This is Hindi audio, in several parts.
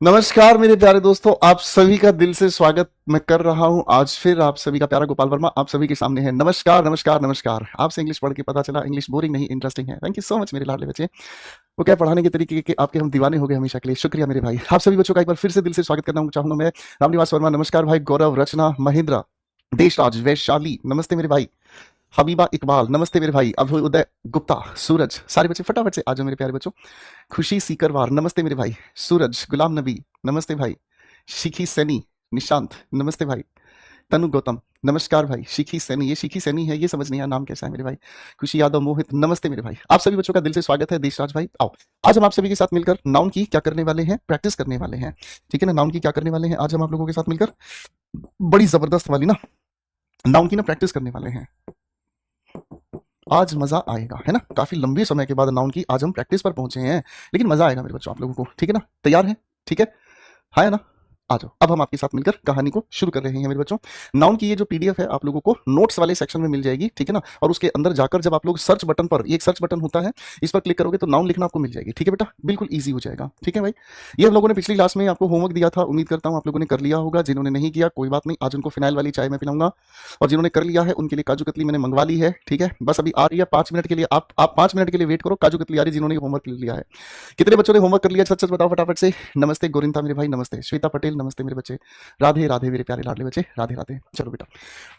नमस्कार मेरे प्यारे दोस्तों, आप सभी का दिल से स्वागत मैं कर रहा हूं। आज फिर आप सभी का प्यारा गोपाल वर्मा आप सभी के सामने है। नमस्कार नमस्कार नमस्कार। आपसे इंग्लिश पढ़ के पता चला इंग्लिश बोरिंग नहीं इंटरेस्टिंग है। थैंक यू सो मच मेरे लाडले बच्चे। वो क्या पढ़ाने के तरीके के आपके हम दीवाने हो गए हमेशा के लिए। शुक्रिया मेरे भाई। आप सभी बच्चों का एक बार फिर से दिल से स्वागत करना चाहूंगा मैं, रामनिवास वर्मा। नमस्कार भाई गौरव, रचना, महेंद्र, देशराज, वैशाली, नमस्ते मेरे भाई। हबीबा इकबाल, नमस्ते मेरे भाई। अभ्युदय गुप्ता, सूरज, सारे बच्चे फटाफट से आ जाओ मेरे प्यारे बच्चों। खुशी सीकरवार, नमस्ते मेरे भाई। सूरज, गुलाम नबी, नमस्ते भाई। शिखी सैनी, निशांत, नमस्ते भाई। तनु गौतम, नमस्कार भाई। शिखी सैनी, ये शिखी सैनी है, ये समझ नहीं आया नाम कैसा है मेरे भाई। खुशी यादव, मोहित, नमस्ते मेरे भाई। आप सभी बच्चों का दिल से स्वागत है। देशराज भाई आओ। आज हम आप सभी के साथ मिलकर नाउन की क्या करने वाले हैं, प्रैक्टिस करने वाले हैं। ठीक है ना, नाउन की क्या करने वाले हैं आज हम आप लोगों के साथ मिलकर। बड़ी जबरदस्त वाली ना नाउन की ना प्रैक्टिस करने वाले हैं। आज मजा आएगा, है ना। काफी लंबे समय के बाद नाउन की आज हम प्रैक्टिस पर पहुंचे हैं, लेकिन मजा आएगा मेरे बच्चों आप लोगों को। ठीक है ना, तैयार है? ठीक है, हाँ है ना। आ जाओ, अब हम आपके साथ मिलकर कहानी को शुरू कर रहे हैं मेरे बच्चों। नाउन की ये जो पीडीएफ है आप लोगों को नोट्स वाले सेक्शन में मिल जाएगी। ठीक है ना, और उसके अंदर जाकर जब आप लोग सर्च बटन पर, एक सर्च बटन होता है, इस पर क्लिक करोगे तो नाउन लिखना आपको मिल जाएगी। ठीक है बेटा, बिल्कुल ईजी हो जाएगा। ठीक है भाई, ये हम लोगों ने पिछली क्लास में आपको होमवर्क दिया था, उम्मीद करता हूँ आप लोगों ने कर लिया होगा। जिन्होंने नहीं किया कोई बात नहीं, आज उनको फिनाइल वाली चाय मैं पिलाऊंगा, और जिन्होंने कर लिया है उनके लिए काजू कतली मैंने मंगवा ली है। ठीक है, बस अभी आ रही है 5 मिनट के लिए। आप 5 मिनट के लिए वेट करो, काजू कतली आ रही है जिन्होंने होमवर्क कर लिया है। कितने बच्चों ने होमवर्क कर लिया, सच सच बताओ फटाफट से। नमस्ते गोरिंता मेरे भाई, नमस्ते श्वेता पटेल, नमस्ते मेरे बच्चे। राधे राधे मेरे प्यारे लाडले बच्चे, राधे राधे। चलो बेटा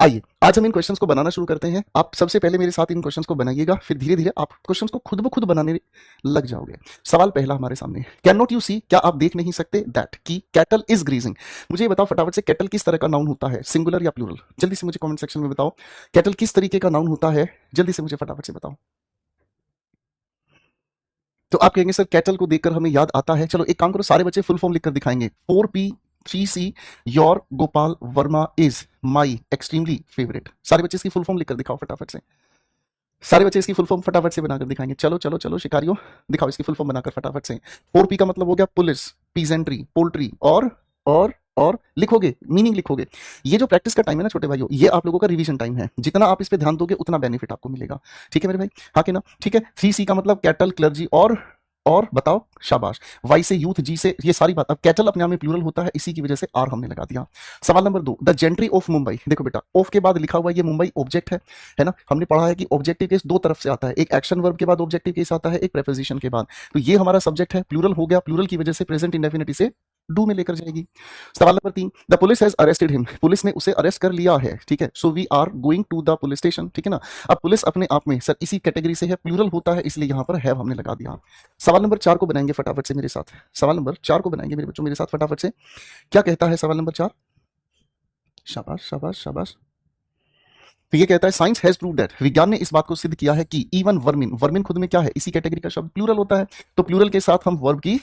आइए, आज हम इन क्वेश्चंस को बनाना शुरू करते हैं। आप सबसे पहले मेरे साथ इन क्वेश्चंस को बनाइएगा, फिर धीरे धीरे आप क्वेश्चंस को खुद ब खुद बनाने लग जाओगे। सवाल पहला हमारे सामने, कैन नॉट यू सी, क्या आप देख नहीं सकते, दैट की कैटल इज ग्रीजिंग। मुझे ये बताओ फटाफट से, कैटल किस तरह का नाउन होता है, सिंगुलर या प्लूरल? जल्दी से मुझे कमेंट सेक्शन में बताओ, कैटल किस तरीके का नाउन होता है, जल्दी से मुझे फटाफट से बताओ। तो आप कहेंगे सर कैटल को देखकर हमें याद आता है। चलो एक काम करो, सारे बच्चे फुल फॉर्म लिखकर दिखाएंगे। 4P3C your Gopal Verma is my extremely favourite. सारे बच्चे इसकी फुल फॉर्म लिखकर दिखाओ फटाफट से। सारे बच्चे इसकी फुल फॉर्म फटाफट से बनाकर दिखाएंगे। चलो चलो चलो शिकारियों, दिखाओ इसकी फुल फॉर्म बनाकर फटाफट से। 4P का मतलब हो गया पुलिस, पीजेंट्री, पोल्ट्री, और लिखोगे, मीनिंग लिखोगे। ये जो प्रैक्टिस का टाइम है ना छोटे भाइयों, ये आप लोगों का रिवीजन टाइम है। जितना आप इस पे ध्यान दोगे उतना बेनिफिट आपको मिलेगा। ठीक है मेरे भाई, हाँ कि ना। ठीक है, 3C का मतलब कैटल, क्लर्जी, और बताओ, शाबाश। वाई से यूथ, जी से, ये सारी बात। अब कैटल अपने आप में प्लूरल होता है, इसी की वजह से आर हमने लगा दिया। सवाल number 2, the gentry of Mumbai. देखो बेटा, ऑफ के बाद लिखा हुआ ये मुंबई ऑब्जेक्ट है ना। हमने पढ़ा है कि ऑब्जेक्टिव केस दो तरफ से आता है, एक एक्शन वर्ब के बाद ऑब्जेक्टिव केस आता है, एक प्रेपोजिशन के बाद। तो ये हमारा सब्जेक्ट है, प्लूरल हो गया, प्लूरल की वजह से प्रेजेंट इंडेफिनिट इसे डू में लेकर जाएगी। सवाल नंबर 3, the police has arrested him. Police ने उसे अरेस्ट कर लिया है। ठीक है, so we are going to the police station. ठीक है ना। अब पुलिस अपने आप में सर इसी कैटेगरी से है, प्लूरल होता है, इसलिए यहां पर हैव हमने लगा दिया। सवाल नंबर 4 को बनाएंगे फटाफट से मेरे साथ। सवाल नंबर 4 को बनाएंगे मेरे बच्चों मेरे साथ फटाफट से। क्या कहता है सवाल नंबर 4? शाबाश शाबाश शाबाश। तो ये कहता है साइंस हैज प्रूव दैट, विज्ञान ने इस बात को सिद्ध किया है कि इवन वर्मिन, वर्मिन खुद में क्या है, इसी कैटेगरी का शब्द प्लूरल होता है, तो प्लूरल के साथ हम वर्ब की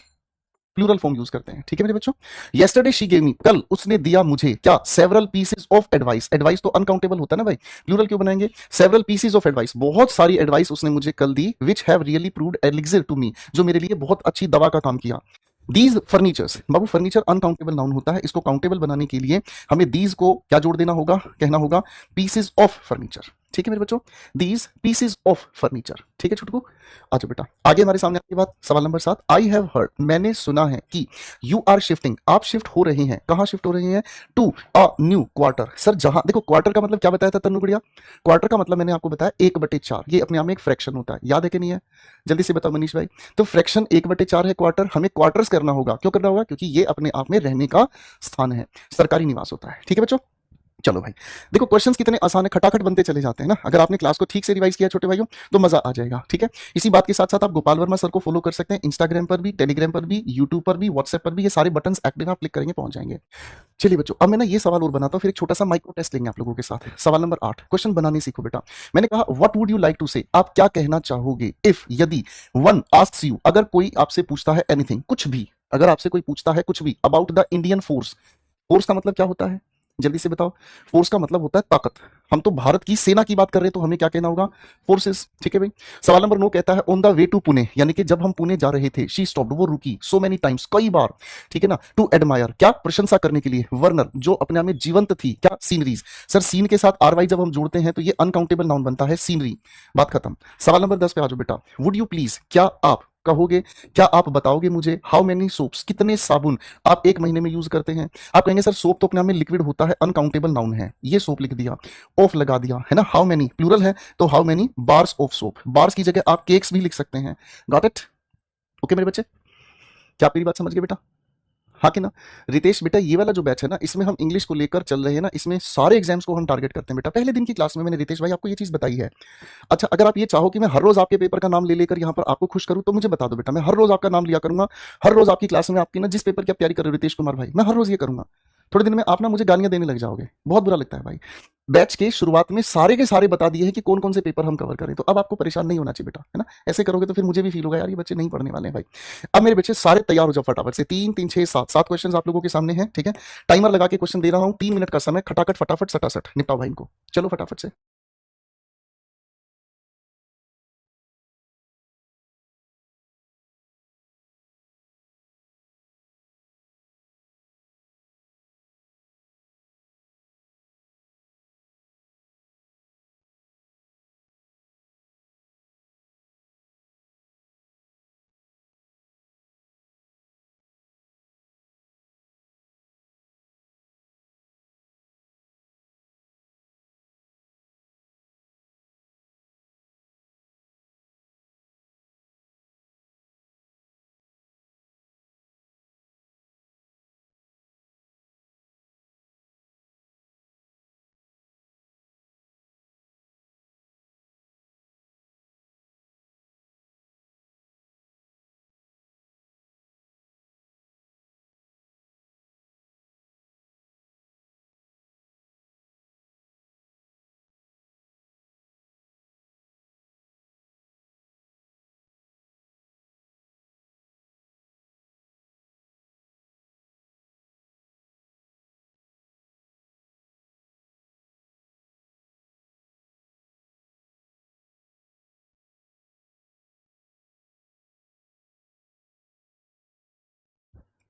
प्लूरल फॉर्म यूज करते हैं। ठीक है मेरे बच्चों। येस्टरडे शी गेव मी, कल उसने दिया मुझे क्या, several pieces of advice. Advice तो अनकाउंटेबल होता है ना भाई, प्लूरल क्यों बनाएंगे? सेवरल पीसेस ऑफ एडवाइस, बहुत सारी एडवाइस उसने मुझे कल दी, which have really proved elixir to me, जो मेरे लिए बहुत अच्छी दवा का काम किया। दीज फर्नीचर्स, बाबू फर्नीचर अनकाउंटेबल नाउन होता है, इसको काउंटेबल बनाने के लिए हमें दीज को क्या जोड़ देना होगा, कहना होगा पीसेस ऑफ फर्नीचर। ठीक है मेरे बच्चों, दीज पीसेस ऑफ फर्नीचर। ठीक है छुटकू, अच्छा बेटा आगे हमारे सामने आपकी बात। सवाल नंबर 7, आई हैव हर्ड, मैंने सुना है कि यू आर शिफ्टिंग, आप शिफ्ट हो रहे हैं। कहां शिफ्ट हो रहे हैं? To a new quarter. Sir जहां, देखो क्वार्टर का मतलब क्या बताया था तन्नू बढ़िया, क्वार्टर का मतलब मैंने आपको बताया 1/4। ये अपने आप में एक फ्रैक्शन होता है, याद है कि नहीं है? जल्दी से बताओ मनीष भाई। तो फ्रैक्शन 1/4 है क्वार्टर, हमें क्वार्टर्स करना होगा। क्यों करना होगा? क्योंकि ये अपने आप में रहने का स्थान है, सरकारी निवास होता है। ठीक है बच्चों, चलो भाई देखो क्वेश्चंस कितने आसान है, खटाखट बनते चले जाते हैं ना। अगर आपने क्लास को ठीक से रिवाइज किया छोटे भाइयों तो मजा आ जाएगा। ठीक है, इसी बात के साथ साथ आप गोपाल वर्मा सर को फॉलो कर सकते हैं, इंस्टाग्राम पर भी, टेलीग्राम पर भी, यूट्यूब पर भी, व्हाट्सएप पर भी। ये सारे बटन्स एक्टिव आप क्लिक करेंगे पहुंच जाएंगे। चलिए बच्चों, अब मैं ना ये सवाल और बनाता हूं, फिर एक छोटा सा माइक्रो टेस्ट लेंगे आप लोगों के साथ। सवाल नंबर 8, क्वेश्चन बनाने सीखो बेटा। मैंने कहा what would you like to say, आप क्या कहना चाहोगे, इफ, यदि, वन आस्क्स यू, अगर कोई आपसे पूछता है एनीथिंग, कुछ भी, अगर आपसे कोई पूछता है कुछ भी, about the Indian force. Force का मतलब क्या होता है, जल्दी से बताओ। फोर्स का मतलब होता है ताकत। हम तो भारत की सेना की बात कर रहे हैं, तो हमें क्या कहना होगा, फोर्सेस। ठीक है भाई। सवाल नंबर 9 कहता है on the way to Pune, यानी कि जब हम पुणे जा रहे थे, शी स्टॉप्ड, वो रुकी, सो मेनी टाइम्स, कई बार। ठीक है ना। टू एडमायर, क्या, प्रशंसा करने के लिए, वर्नर, जो अपने आप में जीवंत थी, क्या, सीनरीज। सर सीन के साथ आर वाई जब हम जोड़ते हैं तो ये अनकाउंटेबल नाउन बनता है, सीनरी। बात खत्म। सवाल नंबर 10 पे आ जाओ बेटा। वुड यू प्लीज, क्या आप कहोगे, क्या आप बताओगे मुझे हाउ मेनी सोप्स, कितने साबुन आप एक महीने में यूज करते हैं? आप कहेंगे सर सोप तो अपने आप में लिक्विड होता है, अनकाउंटेबल नाउन है, ये सोप लिख दिया, ऑफ लगा दिया, है ना। हाउ मेनी प्लूरल है तो how many bars of soap, bars की जगह आप केक्स भी लिख सकते हैं। Got it? ओके मेरे बच्चे, क्या आप मेरी बात समझ गए बेटा? हाँ कि ना? रितेश बेटा ये वाला जो बैच है ना, इसमें हम इंग्लिश को लेकर चल रहे हैं ना, इसमें सारे एग्जाम्स को हम टारगेट करते हैं बेटा। पहले दिन की क्लास में मैंने रितेश भाई आपको ये चीज बताई है। अच्छा, अगर आप ये चाहो कि मैं हर रोज आपके पेपर का नाम ले लेकर यहाँ पर आपको खुश करूं तो मुझे बता दो बेटा, मैं हर रोज आपका नाम लिया करूंगा। हर रोज आपकी क्लास में आपकी ना जिस पेपर की आप तैयारी कर रहे हो रितेश कुमार भाई, मैं हर रोज ये करूंगा। थोड़े दिन में आप ना मुझे गालियां देने लग जाओगे, बहुत बुरा लगता है भाई। बैच के शुरुआत में सारे के सारे बता दिए हैं कि कौन कौन से पेपर हम कवर करें, तो अब आपको परेशान नहीं होना चाहिए बेटा, है ना। ऐसे करोगे तो फिर मुझे भी फील होगा यार ये बच्चे नहीं पढ़ने वाले हैं भाई। अब मेरे बच्चे सारे तैयार हो जाओ फटाफट से। 3 3 6 7 7 क्वेश्चन आप लोगों के सामने हैं, ठीक है। टाइमर लगा के क्वेश्चन दे रहा हूं, 3 मिनट का समय, खटाखट फटाफट सटासट निपटाओ भाई इनको, चलो फटाफट से।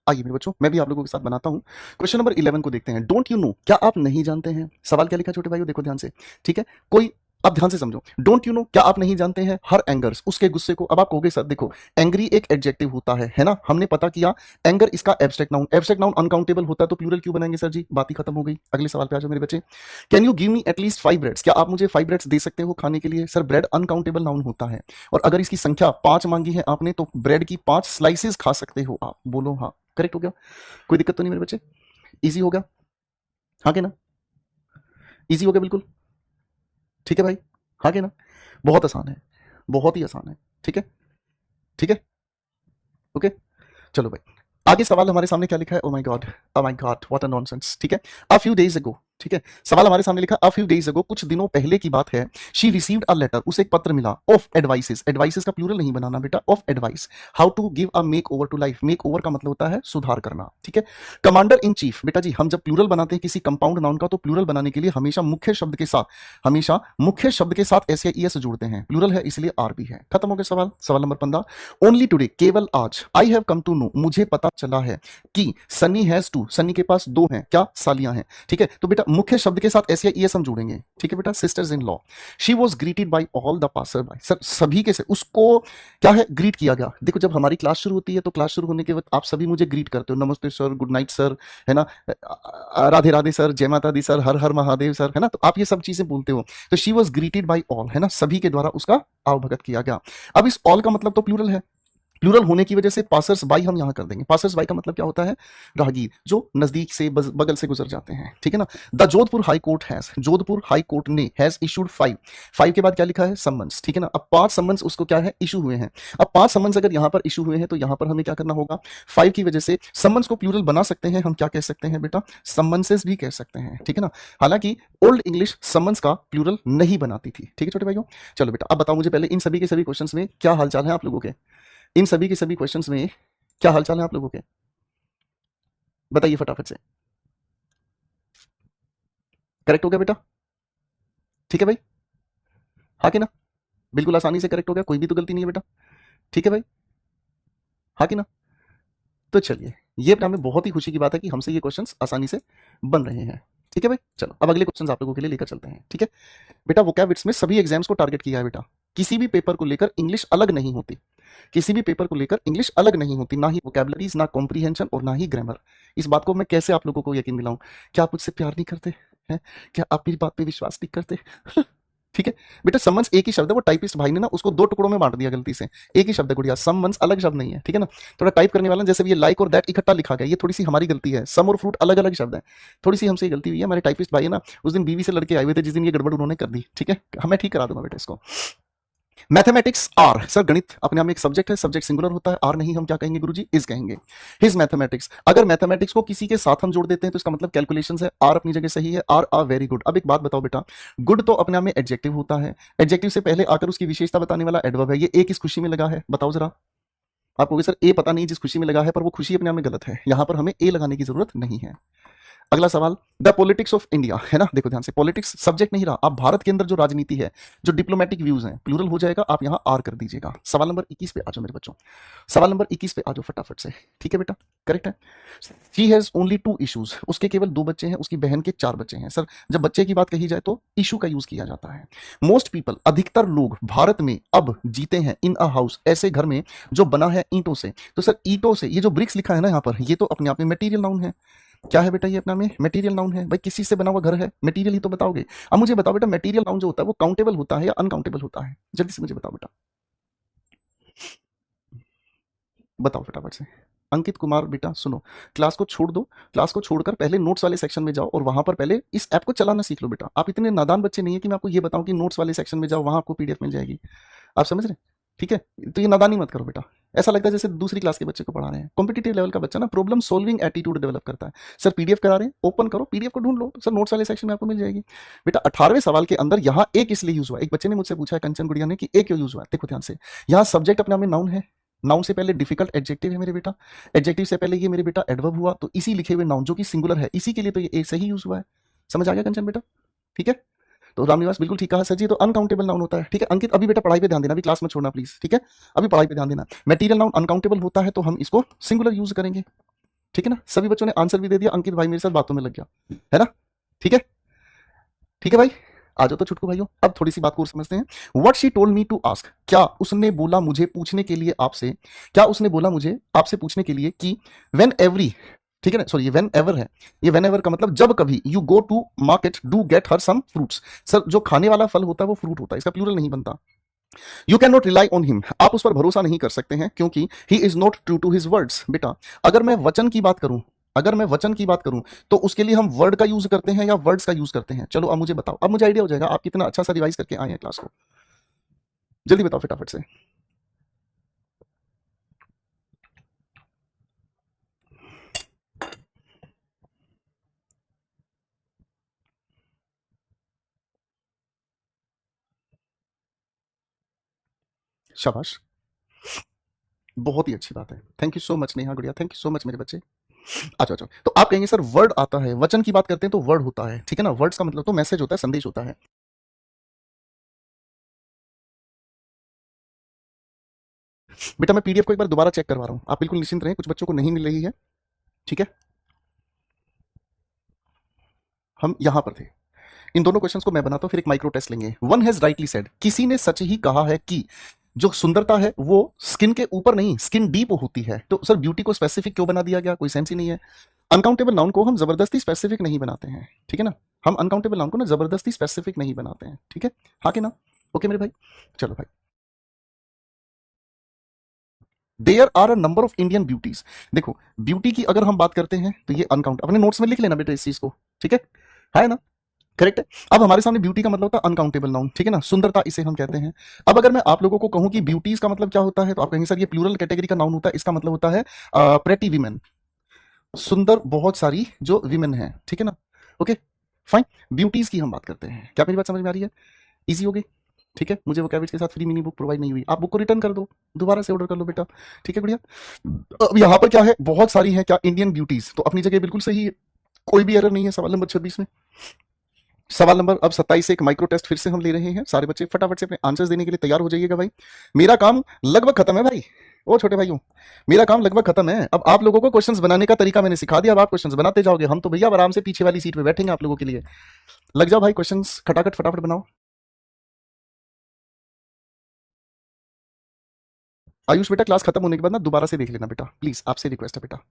आइए मेरे बच्चों, मैं भी आप लोगों के साथ बनाता हूं। क्वेश्चन नंबर 11 को देखते हैं। डोंट यू नो, क्या आप नहीं जानते हैं? सवाल क्या लिखा है छोटे भाइयों, देखो ध्यान से, ठीक है। कोई, अब ध्यान से समझो। डोंट यू नो, क्या आप नहीं जानते हैं हर एंगर्स, उसके गुस्से को। अब आप कहोगे सर देखो, एंग्री एक एडजेक्टिव होता है ना, हमने पता किया। एंगर इसका abstract noun, abstract noun uncountable होता है तो प्लूरल क्यों बनाएंगे सर जी? बात ही खत्म हो गई। अगले सवाल पे आ जाओ मेरे बच्चे। Can you give me at least 5 breads, क्या आप मुझे 5 ब्रेड्स दे सकते हो खाने के लिए? सर ब्रेड अनकाउंटेबल नाउन होता है, और अगर इसकी संख्या 5 मांगी है आपने तो ब्रेड की 5 स्लाइसेस खा सकते हो आप। बोलो हाँ, करेक्ट हो गया? कोई दिक्कत तो नहीं मेरे बच्चे? इजी हो गया? हाँ के ना? इजी हो गया बिल्कुल? ठीक है भाई, हाँ के ना? बहुत आसान है, बहुत ही आसान है, ठीक है, ठीक है, ओके। चलो भाई, आगे सवाल हमारे सामने क्या लिखा है? Oh my God, oh my God, what a nonsense, ठीक है। अ फ्यू डेज अगो, ठीक है, सवाल हमारे सामने लिखा अ फ्यू डेज अगो, कुछ दिनों पहले की बात है। शी रिसीव्ड अ लेटर, उसे एक पत्र मिला, ऑफ एडवाइसेस, एडवाइसेस का प्लूरल नहीं बनाना बेटा, of advice, how to give a make over to life, make over का मतलब होता है सुधार करना, ठीक है। कमांडर इन चीफ, बेटा जी हम जब प्लूरल बनाते हैं किसी कंपाउंड नाउन का तो प्लूरल बनाने के लिए हमेशा मुख्य शब्द के साथ, हमेशा मुख्य शब्द के साथ एस या ईएस जोड़ते हैं, प्लूरल है इसलिए आर भी है। खत्म हो गया सवाल। सवाल नंबर 15, ओनली टुडे, केवल आज, I have come to know, मुझे पता चला है कि सनी हैज टू, सनी के पास 2 हैं, क्या? सालियां हैं, ठीक है। तो बेटा मुख्य शब्द के साथ एस या ईएस हम जोड़ेंगे, ठीक है बेटा। Sisters in law, she was greeted by all the passer by, sir सभी के से उसको क्या है, ग्रीट किया गया। देखो जब हमारी क्लास शुरू होती है तो क्लास शुरू होने के वक्त आप सभी मुझे ग्रीट करते हो, नमस्ते सर, गुड नाइट सर, है ना, राधे राधे सर, जय माता दी सर, हर हर महादेव सर, है ना। तो आप ये सब चीजें बोलते हो। तो she was greeted by all, है ना, सभी के द्वारा उसका आवभगत किया गया। अब इस ऑल का मतलब तो प्लूरल है, प्लूरल होने की वजह से पासर्स बाई हम यहां कर देंगे। पासर्स बाई का मतलब क्या होता है? राहगीर, जो नजदीक से बगल से गुजर जाते हैं, ठीक है ना। The Jodhpur high court has, Jodhpur high court ने, हैज इशूड 5, 5 के बाद क्या लिखा है? समन्स, ठीक है ना। अब 5 समन्स उसको क्या है? इशू हुए हैं। अब 5 समन्स अगर यहां पर इशू हुए हैं तो यहां पर हमें क्या करना होगा? 5 की वजह से समन्स को प्लूरल बना सकते हैं हम, क्या कह सकते हैं बेटा? समन्सेस भी कह सकते हैं, ठीक है ना। हालांकि ओल्ड इंग्लिश समन्स का प्लूरल नहीं बनाती थी, ठीक है छोटे भाइयों। चलो बेटा अब बताओ मुझे पहले इन सभी के सभी क्वेश्चंस में क्या हालचाल है आप लोगों के? इन सभी के सभी क्वेश्चंस में क्या हालचाल है आप लोगों के? बताइए फटाफट से। करेक्ट हो गया बेटा? ठीक है भाई, हाँ कि ना? बिल्कुल आसानी से करेक्ट हो गया, कोई भी तो गलती नहीं है बेटा, ठीक है भाई, हाँ कि ना? तो चलिए, ये बेटा हमें बहुत ही खुशी की बात है कि हमसे ये क्वेश्चंस आसानी से बन रहे हैं, ठीक है भाई। चलो अब अगले क्वेश्चंस आप लोगों के लिए लेकर चलते हैं, ठीक है बेटा। वोकैब विट्स में सभी एग्जाम्स को टारगेट किया है बेटा, किसी भी पेपर को लेकर इंग्लिश अलग नहीं होती। किसी भी पेपर को लेकर इंग्लिश अलग नहीं होती, ना ही वोकैबुलरीज, ना कॉम्प्रीहेंशन और ना ही ग्रामर। इस बात को मैं कैसे आप लोगों को यकीन दिलाऊं? क्या आप मुझसे प्यार नहीं करते हैं? क्या आप मेरी बात पे विश्वास नहीं करते? ठीक है बेटा, समन्स एक ही शब्द है, वो टाइपिस्ट भाई ने ना उसको दो टुकड़ों में बांट दिया गलती से। एक ही शब्द है गुड़िया, समन्स अलग शब्द नहीं है, ठीक है ना। थोड़ा टाइप करने वाला जैसे भी ये लाइक और दैट इकट्ठा लिखा गया, ये थोड़ी सी हमारी गलती है। सम और फ्रूट अलग अलग शब्द है, थोड़ी सी हमसे गलती हुई है। हमारे टाइपिस्ट भाई है ना, उस दिन बीवी से लड़के आए हुए थे, जिस दिन ये गड़बड़ उन्होंने कर दी, ठीक है। मैं ठीक करा दूंगा बेटा इसको। मैथमेटिक्स आर, सर गणित अपने आप में एक सब्जेक्ट है, सब्जेक्ट सिंगुलर होता है, आर नहीं, हम क्या कहेंगे गुरुजी? इज कहेंगे। हिज मैथमेटिक्स, अगर मैथमेटिक्स को किसी के साथ हम जोड़ देते हैं तो इसका मतलब कैलकुलेशंस है। आर अपनी जगह सही है, आर आर वेरी गुड। अब एक बात बताओ बेटा, गुड तो अपने आप में एडजेक्टिव होता है, एडजेक्टिव से पहले आकर उसकी विशेषता बताने वाला एडवर्ब है। ये ए किस खुशी में लगा है बताओ जरा? आप कहोगे सर ए पता नहीं जिस खुशी में लगा है, पर वो खुशी अपने आप में गलत है, यहां पर हमें ए लगाने की जरूरत नहीं है। अगला सवाल, द पॉलिटिक्स ऑफ इंडिया, है ना, देखो ध्यान से, पॉलिटिक्स सब्जेक्ट नहीं रहा। आप भारत के अंदर जो राजनीति है, जो डिप्लोमेटिक व्यूज हैं, प्लूरल हो जाएगा, आप यहां आर कर दीजिएगा। सवाल नंबर 21 पे आ जाओ मेरे बच्चों, सवाल नंबर 21 पे आ जाओ फटाफट से, ठीक है बेटा, करेक्ट है। शी हैज ओनली 2 इश्यूज, उसके केवल 2 बच्चे हैं, उसकी बहन के 4 बच्चे हैं। सर जब बच्चे की बात कही जाए तो इशू का यूज किया जाता है। मोस्ट पीपल, अधिकतर लोग भारत में अब जीते हैं इन अ हाउस, ऐसे घर में जो बना है ईंटों से। तो सर ईंटों से, ये जो ब्रिक्स लिखा है ना यहाँ पर, ये तो अपने आप में मटेरियल नाउन है। क्या है बेटा? ये अपना में मटेरियल नाउन है। भाई किसी से बना हुआ घर है, मटेरियल ही तो बताओगे। अब मुझे बताओ बेटा, मटेरियल नाउन जो होता है वो काउंटेबल होता है या अनकाउंटेबल होता है? जल्दी से मुझे बताओ बेटा, बताओ फटाफट से। अंकित कुमार बेटा सुनो, क्लास को छोड़ दो, क्लास को छोड़कर पहले नोट्स वाले सेक्शन में जाओ और वहां पर पहले इस ऐप को चलाना सीख लो बेटा। आप इतने नादान बच्चे नहीं है कि मैं आपको ये बताऊं कि नोट्स वाले सेक्शन में जाओ, वहां आपको पीडीएफ मिल जाएगी। आप समझ रहे हैं? ठीक है, तो ये नादानी मत करो बेटा। ऐसा लगता है जैसे दूसरी क्लास के बच्चे को पढ़ा रहे हैं। कॉम्पिटिटिव लेवल का बच्चा ना प्रॉब्लम सॉल्विंग एटीट्यूड डेवलप करता है। सर पीडीएफ करा रहे हैं, ओपन करो, पीडीएफ को ढूंढ लो, सर नोट्स वाले सेक्शन में आपको मिल जाएगी। बेटा 18वें सवाल के अंदर यहाँ ए किस लिए यूज हुआ? एक बच्चे ने मुझसे पूछा है, कंचन गुड़िया ने, कि ए क्यों यूज हुआ। देखो ध्यान से, यहाँ सब्जेक्ट अपने आप में नाउन है, नाउन से पहले डिफिकल्ट एडजेक्टिव है मेरे बेटा, एडजेक्टिव से पहले ये मेरे बेटा एडवर्ब हुआ, तो इसी लिखे हुए नाउन जो कि सिंगुलर है, इसी के लिए तो ये ए सही यूज हुआ है। समझ आ गया कंचन बेटा? ठीक है, तो रामनिवास बिल्कुल ठीक कहा सर जी, तो अनकाउंटेबल नाउन होता है। ठीक है अंकित, अभी बेटा पढ़ाई पे ध्यान देना, अभी क्लास में छोड़ना प्लीज, ठीक है, अभी पढ़ाई पे ध्यान देना। मटेरियल नाउन अनकाउंटेबल होता है तो हम इसको सिंगुलर यूज करेंगे, ठीक है ना। सभी बच्चों ने आंसर भी दे दिया, अंकित भाई मेरे साथ बातों में लग गया है ना, ठीक है, ठीक है भाई। आ जाओ तो छुटकू भाइयों, अब थोड़ी सी बात को और समझते हैं। What she told me to ask, क्या उसने बोला मुझे पूछने के लिए आपसे, क्या उसने बोला मुझे आपसे पूछने के लिए कि वेन एवरी, ठीक है ना, सॉरी ये वेन एवर है, ये वेन एवर का मतलब जब कभी, you go to market do get her some fruits. Sir जो खाने वाला फल होता है वो फ्रूट होता है, इसका प्लूरल नहीं बनता। You can not rely on him, आप उस पर भरोसा नहीं कर सकते हैं क्योंकि he is not true to his words. बेटा अगर मैं वचन की बात करूं, अगर मैं वचन की बात करूं तो उसके लिए हम वर्ड का यूज करते हैं या वर्ड्स का यूज करते हैं? चलो अब मुझे बताओ, अब मुझे आइडिया हो जाएगा आप कितना अच्छा सा रिवाइज करके आए हैं क्लास को। जल्दी बताओ फटाफट से। शाबाश, बहुत ही अच्छी बात है, thank you so much Neha गुड़िया, थैंक यू सो मच मेरे बच्चे। अच्छा अच्छा, तो आप कहेंगे सर वर्ड आता है, वचन की बात करते हैं तो वर्ड होता है, ठीक है ना, वर्ड्स का मतलब तो मैसेज होता है, संदेश होता है। बेटा मैं पीडीएफ को एक बार दोबारा चेक करवा रहा हूं, आप बिल्कुल निश्चिंत रहें, कुछ बच्चों को नहीं मिल रही है, ठीक है। हम यहां पर थे, इन दोनों क्वेश्चंस को मैं बनाता हूं, फिर एक माइक्रो टेस्ट लेंगे। वन हैज राइटली सेड, किसी ने सच ही कहा है कि जो सुंदरता है वो स्किन के ऊपर नहीं, स्किन डीप होती है। तो सर ब्यूटी को स्पेसिफिक क्यों बना दिया गया? कोई सेंस ही नहीं है। अनकाउंटेबल नाउन को हम जबरदस्ती स्पेसिफिक नहीं बनाते हैं, ठीक है ना, हम अनकाउंटेबल नाउन को ना जबरदस्ती स्पेसिफिक नहीं बनाते हैं, ठीक है, हाँ कि ना? ओके मेरे भाई, चलो भाई। There are a number of Indian beauties, देखो ब्यूटी की अगर हम बात करते हैं तो ये अनकाउंट, अपने नोट्स में लिख लेना बेटा इस चीज को, ठीक है ना, करेक्ट है। अब हमारे सामने ब्यूटी का मतलब होता है अनकाउंटेबल नाउन, ठीक है ना, सुंदरता इसे हम कहते हैं। अब अगर मैं आप लोगों को कहूं कि ब्यूटीज का मतलब क्या होता है, तो आप कहेंगे सर ये प्लूरल कैटेगरी का नाउन होता है, इसका मतलब होता है प्रेटी वीमेन, सुंदर बहुत सारी जो विमेन है, ठीक है ना, ओके फाइन। ब्यूटीज की हम बात करते हैं, क्या मेरी बात समझ में आ रही है? इजी हो गई, ठीक है। मुझे वो कैबेज के साथ फ्री मिनी बुक प्रोवाइड नहीं हुई, आप बुक को रिटर्न कर दो, दोबारा से ऑर्डर कर लो बेटा, ठीक है बढ़िया। अब यहाँ पर क्या है, बहुत सारी है क्या इंडियन ब्यूटीज, तो अपनी जगह बिल्कुल सही है, कोई भी एरर नहीं है सवाल नंबर 26 में। सवाल नंबर अब 27 से एक माइक्रो टेस्ट फिर से हम ले रहे हैं, सारे बच्चे फटाफट से अपने आंसर्स देने के लिए तैयार हो जाइएगा भाई, मेरा काम लगभग खत्म है भाई, ओ छोटे भाइयों मेरा काम लगभग खत्म है। अब आप लोगों को क्वेश्चंस बनाने का तरीका मैंने सिखा दिया, अब आप क्वेश्चंस बनाते जाओगे, हम तो भैया आराम से पीछे वाली सीट पे बैठेंगे आप लोगों के लिए। लग जाओ भाई, क्वेश्चंस खटाखट फटाफट बनाओ। आयुष बेटा क्लास खत्म होने के बाद ना दोबारा से देख लेना बेटा, प्लीज आपसे रिक्वेस्ट है बेटा।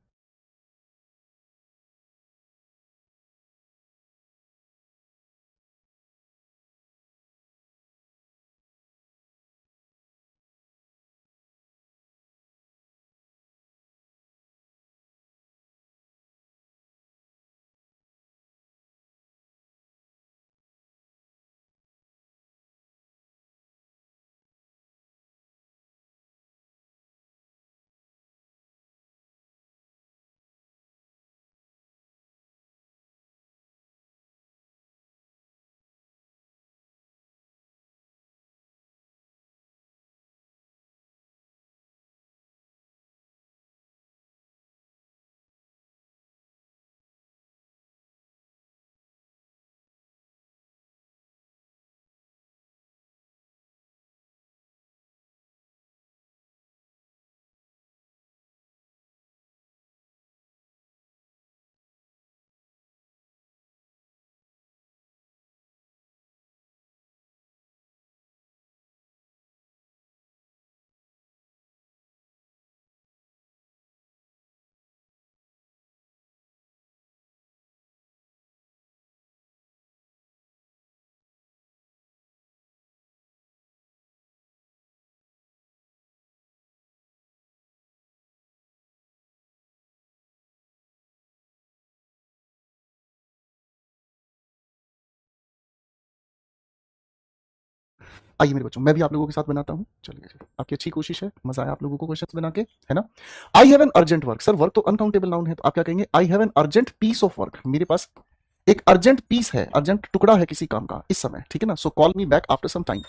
आइए मेरे बच्चों, मैं भी आप लोगों के साथ बनाता हूँ। चलिए, आपकी अच्छी कोशिश है, मजा आया आप लोगों को क्वेश्चंस बना के, है ना। I have an urgent work. Sir work तो अनकाउंटेबल नाउन है, तो आप क्या कहेंगे? I have an urgent piece of work. मेरे पास एक अर्जेंट पीस है, अर्जेंट टुकड़ा है किसी काम का इस समय, ठीक है ना। So call me back after some time.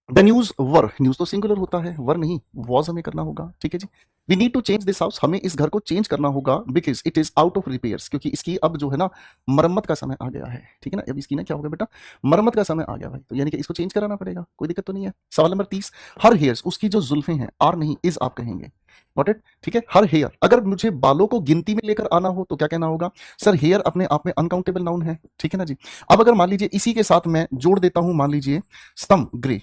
The news were, news तो सिंगुलर होता है, वर नहीं, वॉज हमें करना होगा, ठीक है जी। We need to change this house, हमें इस घर को चेंज करना होगा, because it is out of repairs, क्योंकि इसकी अब जो है ना मरम्मत का समय आ गया है, ठीक है ना। अब इसकी ना क्या होगा बेटा, मरम्मत का समय आ गया भाई, तो यानी कि इसको चेंज कराना पड़ेगा, कोई दिक्कत तो नहीं है। सवाल नंबर 30, हर हेयर्स, उसकी जो जुल्फे हैं, आर नहीं इज आप कहेंगे, गॉट इट, ठीक है। हर हेयर, अगर मुझे बालों को गिनती में लेकर आना हो तो क्या कहना होगा? सर हेयर अपने आप में अनकाउंटेबल नाउन है, ठीक है ना जी। अब अगर मान लीजिए इसी के साथ मैं जोड़ देता हूं, मान लीजिए सम ग्रे,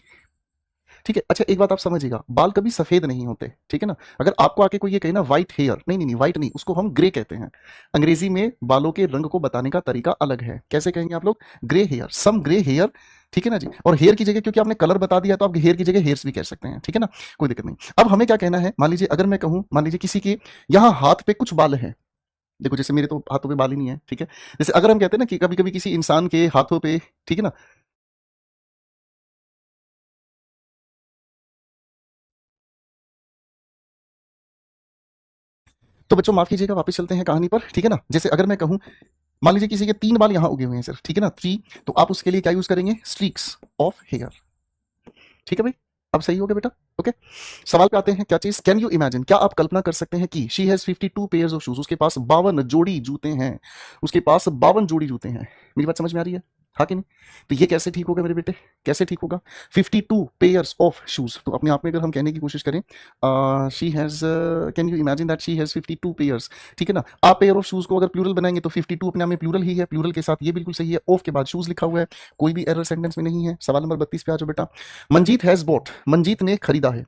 ठीक है। अच्छा एक बात आप समझिएगा, बाल कभी सफेद नहीं होते, ठीक है ना। अगर आपको आके कोई ये कहे ना व्हाइट हेयर, नहीं नहीं नहीं, व्हाइट नहीं, उसको हम ग्रे कहते हैं। अंग्रेजी में बालों के रंग को बताने का तरीका अलग है, कैसे कहेंगे आप लोग? Grey hair, some grey hair, ठीक है ना जी। और हेयर की जगह क्योंकि आपने कलर बता दिया तो आप हेयर की जगह हेयर्स भी कह सकते हैं, ठीक है ना, कोई दिक्कत नहीं। अब हमें क्या कहना है, मान लीजिए अगर मैं कहूं, मान लीजिए किसी के यहाँ हाथ पे कुछ बाल है, देखो जैसे मेरे तो हाथों पे बाल ही नहीं है, ठीक है। जैसे अगर हम कहते हैं ना कि कभी कभी किसी इंसान के हाथों पे, ठीक है ना, तो बच्चों माफ कीजिएगा, वापस चलते हैं कहानी पर, ठीक है ना। जैसे अगर मैं कहूं, मान लीजिए किसी के 3 बाल यहां उगे हुए हैं सिर्फ, ठीक है ना, 3, तो आप उसके लिए क्या यूज करेंगे? स्ट्रीक्स ऑफ हेयर, ठीक है भाई। अब सही हो गया बेटा, ओके। सवाल पे आते हैं, क्या चीज, कैन यू इमेजिन, क्या आप कल्पना कर सकते हैं कि she has 52 pairs of shoes, उसके पास 52 जोड़ी जूते हैं, उसके पास 52 जोड़ी जूते हैं। मेरी बात समझ में आ रही है, हाँ कि नहीं? तो ये कैसे ठीक होगा मेरे बेटे, कैसे ठीक होगा? 52 पेयर्स ऑफ शूज, तो अपने आप में अगर हम कहने की कोशिश करें, she has, can you imagine that she has 52 pairs, ठीक है ना। आप पेयर ऑफ शूज को अगर प्लूरल बनाएंगे तो 52 अपने आप में प्लूरल ही है, प्लूरल के साथ ये बिल्कुल सही है। ऑफ के बाद शूज लिखा हुआ है, कोई भी एरर सेंटेंस में नहीं है। सवाल नंबर 32 पे आ जाओ बेटा। मंजीत हैज बॉट, मंजीत ने खरीदा है,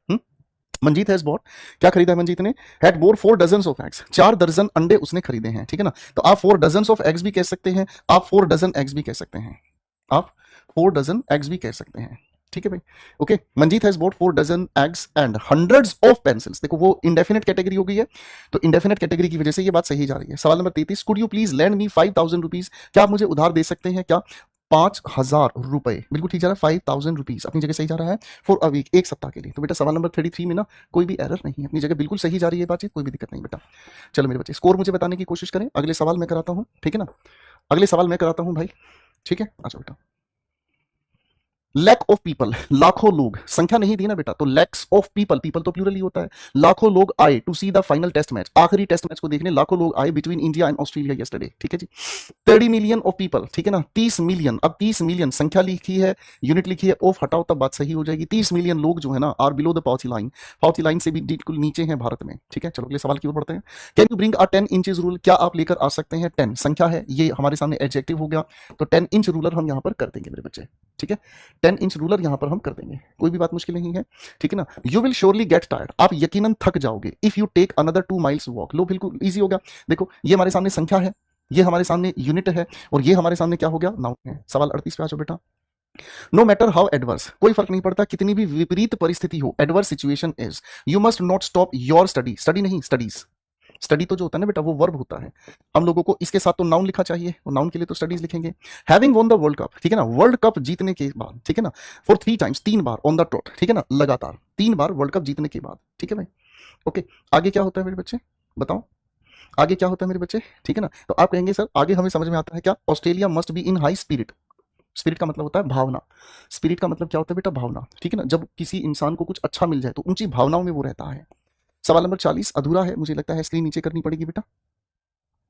मंजीत हैज बॉट, क्या खरीदा है मंजीत ने? Had bought 4 dozen of eggs, 4 दर्जन अंडे उसने खरीदे हैं, ठीक है ना। तो आप 4 डजन ऑफ एग्स भी कह सकते हैं, आप 4 डजन एग्स भी कह सकते हैं, आप 4 डजन एग्स भी कह सकते हैं, ठीक है भाई, okay. Manjeet has bought 4 dozen eggs and hundreds of pencils, देखो वो इंडेफिनिट कैटेगरी हो गई है, तो इंडेफिनिट कैटेगरी की वजह से ये बात सही जा रही है। सवाल number 33, could you please land me 5000 rupees, क्या आप मुझे उधार दे सकते हैं क्या? 5000 रुपए, बिल्कुल ठीक जा रहा है। 5000 रुपीज अपनी जगह सही जा रहा है, फॉर अ वीक, एक सप्ताह के लिए। तो बेटा सवाल नंबर 33 में ना कोई भी एरर नहीं है, अपनी जगह बिल्कुल सही जा रही है बातचीत, कोई भी दिक्कत नहीं बेटा। चलो मेरे बच्चे, स्कोर मुझे बताने की कोशिश करें, अगले सवाल मैं कराता हूं, ठीक है ना, अगले सवाल मैं कराता हूं भाई, ठीक है। अच्छा बेटा, लैक ऑफ पीपल, लाखों लोग, संख्या नहीं दी ना बेटा, तो लैक्स ऑफ पीपल, पीपल तो प्लूरल ही होता है। लाखों लोग आए to see the final test match, आखिरी टेस्ट मैच को देखने लाखों लोग आए between India and Australia yesterday, ठीक है जी। 30 मिलियन ऑफ पीपल, ठीक है ना, 30 मिलियन, अब 30 मिलियन संख्या लिखी है, यूनिट लिखी है, ऑफ हटाओ तब बात सही हो जाएगी। 30 मिलियन लोग जो है ना are below the poverty line, poverty line से भी बिल्कुल नीचे हैं भारत में, ठीक है। चलो अगले सवाल की ओर बढ़ते हैं। Can you bring a 10 inches rule, क्या आप लेकर आ सकते हैं? 10 संख्या है, ये हमारे सामने एडजेक्टिव हो गया, तो 10 इंच रूलर हम यहां पर कर देंगे मेरे बच्चे, ठीक है। 10 इंच रूलर यहां पर हम कर देंगे, कोई भी बात मुश्किल नहीं है, ठीक है ना। You will surely get tired, आप यकीनन थक जाओगे, if you take another 2 miles walk. लो बिल्कुल ईजी हो गया। देखो ये हमारे सामने संख्या है, ये हमारे सामने यूनिट है, और ये हमारे सामने क्या हो गया, नाउन है। सवाल 38 पे आ जाओ बेटा। नो मैटर हाउ एडवर्स, कोई फर्क नहीं पड़ता कितनी भी विपरीत परिस्थिति हो, adverse situation is, you must not stop your study, study नहीं स्टडीज। स्टडी तो जो होता है ना बेटा वो वर्ब होता है, हम लोगों को इसके साथ तो नाउन लिखा चाहिए, और नाउन के लिए तो स्टडीज लिखेंगे। Having won the world cup, ठीक है ना, वर्ल्ड कप जीतने के बाद, ठीक है ना, for 3 times, 3 bar, on the trout, ठीक है ना, लगातार 3 बार वर्ल्ड कप जीतने के बाद, ठीक है भाई। ओके, आगे क्या होता है मेरे बच्चे, बताओ आगे क्या होता है मेरे बच्चे, ठीक है ना। तो आप कहेंगे सर आगे हमें समझ में आता है क्या, Australia must be in high spirit. Spirit का मतलब होता है भावना, स्पिरिट का मतलब क्या होता है बेटा, भावना, ठीक है ना। जब किसी इंसान को कुछ अच्छा मिल जाए तो ऊंची भावनाओं में वो रहता है। सवाल नंबर 40 अधूरा है, मुझे लगता है स्क्रीन नीचे करनी पड़ेगी बेटा,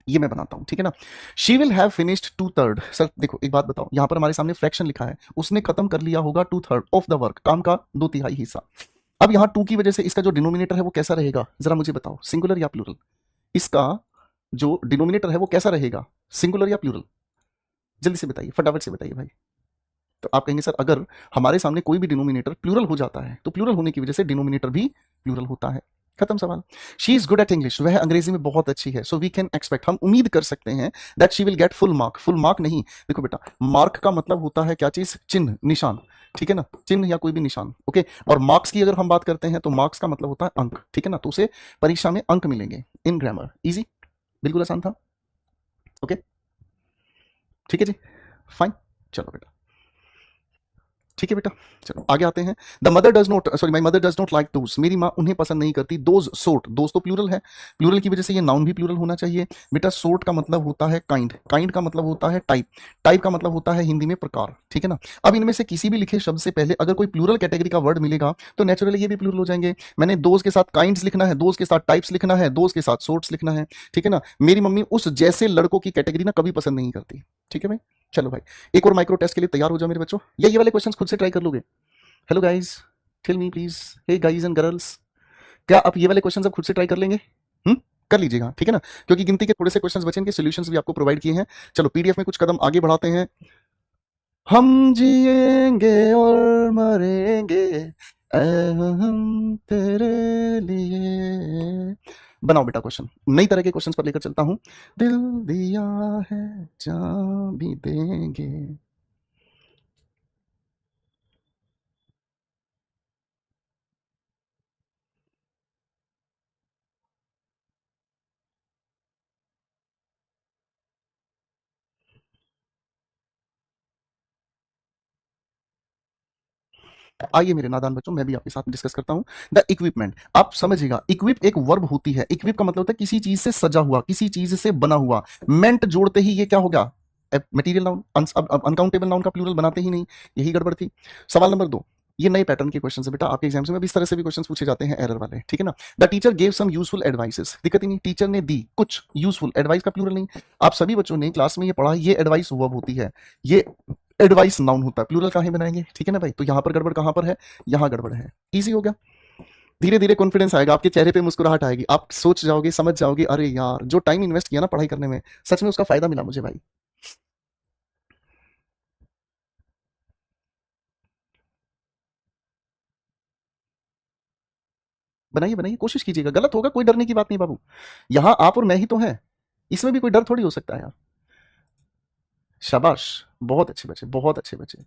ये मैं बनाता हूं, ठीक है ना। She will have finished 2/3। Sir देखो एक बात बताओ, यहां पर हमारे सामने फ्रैक्शन लिखा है, उसने खत्म कर लिया होगा 2/3 ऑफ द वर्क, काम का 2/3 हिस्सा। अब यहां 2 की वजह से इसका जो डिनोमिनेटर है वो कैसा रहेगा, जरा मुझे बताओ, सिंगुलर या प्लूरल। इसका जो डिनोमिनेटर है वो कैसा रहेगा, सिंगुलर या प्लूरल, जल्दी से बताइए, फटाफट से बताइए भाई। तो आप कहेंगे सर अगर हमारे सामने कोई भी डिनोमिनेटर प्लूरल हो जाता है तो प्लूरल होने की वजह से डिनोमिनेटर भी प्लूरल होता है। खत्म सवाल। She is good at English, वह अंग्रेजी में बहुत अच्छी है, सो वी कैन एक्सपेक्ट, हम उम्मीद कर सकते हैं that she will get full mark. Full mark नहीं, देखो बेटा मार्क का मतलब होता है क्या चीज, चिन्ह, निशान, ठीक है ना, चिन्ह या कोई भी निशान, ओके। और मार्क्स की अगर हम बात करते हैं तो मार्क्स का मतलब होता है अंक, ठीक है ना, तो उसे परीक्षा में अंक मिलेंगे इन ग्रामर। इजी, बिल्कुल आसान था, ओके, ठीक है जी, फाइन, चलो बेटा, ठीक है बेटा, चलो आगे आते हैं। The mother does not, sorry my mother does not like those, मेरी माँ उन्हें पसंद नहीं करती। दोज सोर्ट, दोज तो प्लूरल है, प्लूरल की वजह से ये नाउन भी प्लूरल होना चाहिए बेटा। सोर्ट का मतलब होता है काइंड, काइंड का मतलब होता है टाइप, टाइप का मतलब होता है हिंदी में प्रकार, ठीक है ना। अब इनमें से किसी भी लिखे शब्द से पहले अगर कोई प्लूरल कैटेगरी का वर्ड मिलेगा तो नेचुरली ये भी प्लूरल हो जाएंगे। मैंने दोज के साथ काइंड्स लिखना है, दोज के साथ टाइप्स लिखना है, दोज के साथ सोर्ट्स लिखना है, ठीक है ना। मेरी मम्मी उस जैसे लड़कों की कैटेगरी ना कभी पसंद नहीं करती, ठीक है भाई। चलो भाई एक और माइक्रो टेस्ट के लिए तैयार हो जाओ मेरे बच्चों, या ये वाले क्वेश्चंस खुद से ट्राई कर लोगे। Hello guys, tell me please, hey guys and girls, क्या आप ये वाले क्वेश्चंस अब खुद से ट्राई कर लेंगे, कर लीजिएगा, ठीक है ना, क्योंकि गिनती के थोड़े से क्वेश्चंस बचे, इनके सॉल्यूशंस भी आपको प्रोवाइड किए हैं। चलो पीडीएफ में कुछ कदम आगे बढ़ाते हैं। हम जिएंगे और मरेंगे ऐ हम तेरे लिए। बनाओ बेटा क्वेश्चन, नई तरह के क्वेश्चंस पर लेकर चलता हूं। दिल दिया है जान भी देंगे। आइए मेरे नादान बच्चों, मैं भी आपके साथ डिस्कस करता हूं। द इक्विपमेंट, आप समझिएगा, इक्विप एक वर्ब होती है। इक्विप का मतलब होता है किसी चीज से सजा हुआ, किसी चीज से बना हुआ। मेंट जोड़ते ही ये क्या होगा, मटेरियल नाउन। अनकाउंटेबल नाउन का प्लूरल बनाते ही नहीं, यही गड़बड़ थी। सवाल नंबर 2, ये नए पैटर्न के क्वेश्चन है बेटा, आपके एग्जाम्स में भी इस तरह से भी क्वेश्चन पूछे जाते हैं, एरर वाले, ठीक है ना। The teacher gave some useful advices, दिक्कत ही नहीं, टीचर ने दी कुछ यूजफुल, एडवाइस का प्लूरल नहीं। आप सभी बच्चों ने क्लास में ये पढ़ा, ये एडवाइस वर्ब होती है, ये एडवाइस नाउन होता है, प्लूरल काहे बनाएंगे, ठीक है ना भाई। तो यहां पर गड़बड़ कहां पर है, यहां गड़बड़ है। इजी हो गया, धीरे धीरे कॉन्फिडेंस आएगा, आपके चेहरे पे मुस्कुराहट आएगी, आप सोच जाओगे, समझ जाओगे, अरे यार जो टाइम इन्वेस्ट किया ना पढ़ाई करने में, सच में उसका फायदा मिला मुझे भाई। बनाइए बनाइए, कोशिश कीजिएगा, गलत होगा कोई डरने की बात नहीं बाबू, यहां आप और मैं ही तो हैं, इसमें भी कोई डर थोड़ी हो सकता है यार। शाबाश, बहुत अच्छे बच्चे, बहुत अच्छे बच्चे।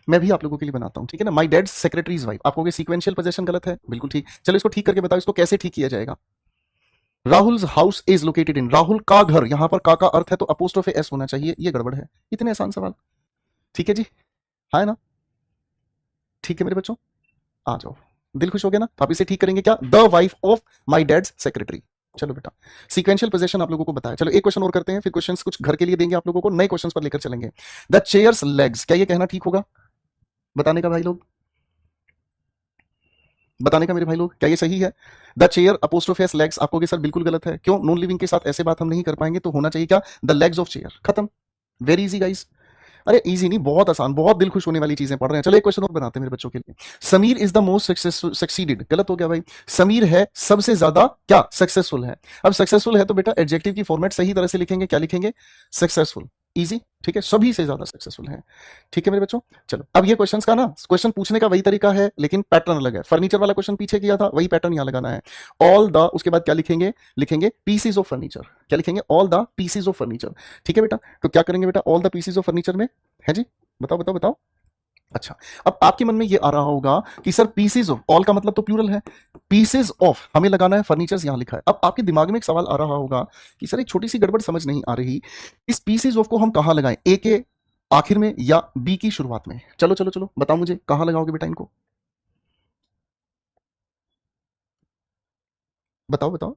मैं भी आप लोगों के लिए बनाता हूं, ठीक है ना। माई डैड सेक्रेटरीज वाइफ, आप कहोगे सीक्वेंशियल पोजीशन गलत है, बिल्कुल ठीक, चलो इसको ठीक करके बताओ, इसको कैसे ठीक किया जाएगा। Rahul house is located in, Rahul का घर, यहां पर का अर्थ है तो अपोस्ट्रोफे एस होना चाहिए, ये गड़बड़ है। इतने आसान सवाल, ठीक है जी, है ना, ठीक है मेरे बच्चों, आ जाओ, दिल खुश हो गया ना। तो आप इसे ठीक करेंगे क्या, the wife of my dad's secretary. चलो बेटा, सीक्वेंशियल पोजीशन आप लोगों को बताया। चलो एक क्वेश्चन और करते हैं, फिर क्वेश्चंस कुछ घर के लिए देंगे आप लोगों को, नए क्वेश्चंस पर लेकर चलेंगे। द चेयर्स लेग्स, क्या ये कहना ठीक होगा, बताने का भाई लोग, बताने का मेरे भाई लोग, क्या ये सही है। द चेयर अपोस्ट्रोफेस लेग्स, आपको कि सर बिल्कुल गलत है, क्यों, नॉन लिविंग के साथ ऐसे बात हम नहीं कर पाएंगे, तो होना चाहिए क्या, द लेग्स ऑफ चेयर। खत्म, वेरी इजी गाइस, अरे इजी नहीं, बहुत आसान, बहुत दिल खुश होने वाली चीजें पढ़ रहे हैं। चलो एक क्वेश्चन और बनाते हैं मेरे बच्चों के लिए। Sameer is the most successful, succeeded, गलत हो गया भाई, समीर है सबसे ज्यादा क्या, सक्सेसफुल है। अब सक्सेसफुल है तो बेटा एडजेक्टिव की फॉर्मेट सही तरह से लिखेंगे, क्या लिखेंगे, सक्सेसफुल, इजी, ठीक है, सभी से ज्यादा सक्सेसफुल है। ठीक है मेरे बच्चों, चलो अब ये क्वेश्चंस का ना, क्वेश्चन पूछने का वही तरीका है लेकिन पैटर्न अलग है। फर्नीचर वाला क्वेश्चन पीछे किया था, वही पैटर्न यहां लगाना है। ऑल द, उसके बाद क्या लिखेंगे, लिखेंगे पीसीज ऑफ फर्नीचर। क्या लिखेंगे, all the PCs of furniture. ठीक है बेटा, तो क्या करेंगे बेटा, all the PCs of furniture में है जी, बताओ बताओ बताओ। अच्छा, अब आपके मन में ये आ रहा होगा कि सर पीसेज ऑफ, ऑल का मतलब तो प्लूरल है, पीसेज ऑफ हमें लगाना है, फर्नीचर्स यहां लिखा है। अब आपके दिमाग में एक सवाल आ रहा होगा कि सर एक छोटी सी गड़बड़ समझ नहीं आ रही, इस पीसेज ऑफ को हम कहां लगाएं, ए के आखिर में या बी की शुरुआत में? चलो चलो चलो बताओ मुझे, कहां लगाओगे बेटा इनको, बताओ बताओ।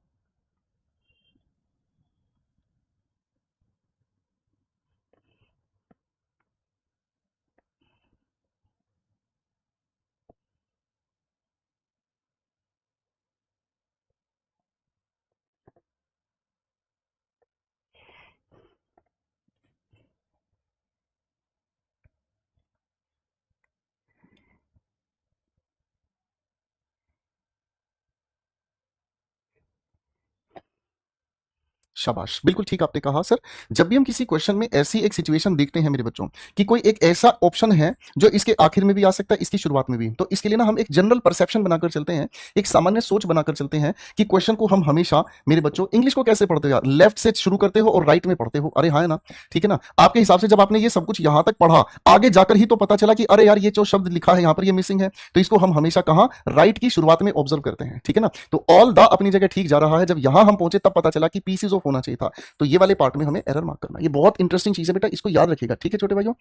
शाबाश, बिल्कुल ठीक आपने कहा सर। जब भी हम किसी क्वेश्चन में ऐसी एक सिचुएशन देखते हैं मेरे बच्चों कि कोई एक ऐसा ऑप्शन है जो इसके आखिर में भी आ सकता है, इसकी शुरुआत में भी, तो इसके लिए ना हम एक जनरल परसेप्शन बनाकर चलते हैं, एक सामान्य सोच बनाकर चलते हैं कि क्वेश्चन को हम हमेशा, मेरे बच्चों इंग्लिश को कैसे पढ़ते हो यार, लेफ्ट से शुरू करते हो और राइट में पढ़ते हो, अरे हाँ है ना, ठीक है ना। आपके हिसाब से जब आपने ये सब कुछ यहां तक पढ़ा, आगे जाकर ही तो पता चला कि अरे यार ये जो शब्द लिखा है यहाँ पर ये मिसिंग है, तो इसको हम हमेशा कहां, राइट की शुरुआत में ऑब्जर्व करते हैं, ठीक है ना। तो ऑल द अपनी जगह ठीक जा रहा है, जब यहां हम पहुंचे तब पता चला कि पीसीज ऑफ होना चाहिए था, तो ये वाले पार्ट में हमें एरर मार्क करना। ये बहुत इंटरेस्टिंग चीज है बेटा, इसको याद रखिएगा, ठीक है छोटे भाइयों,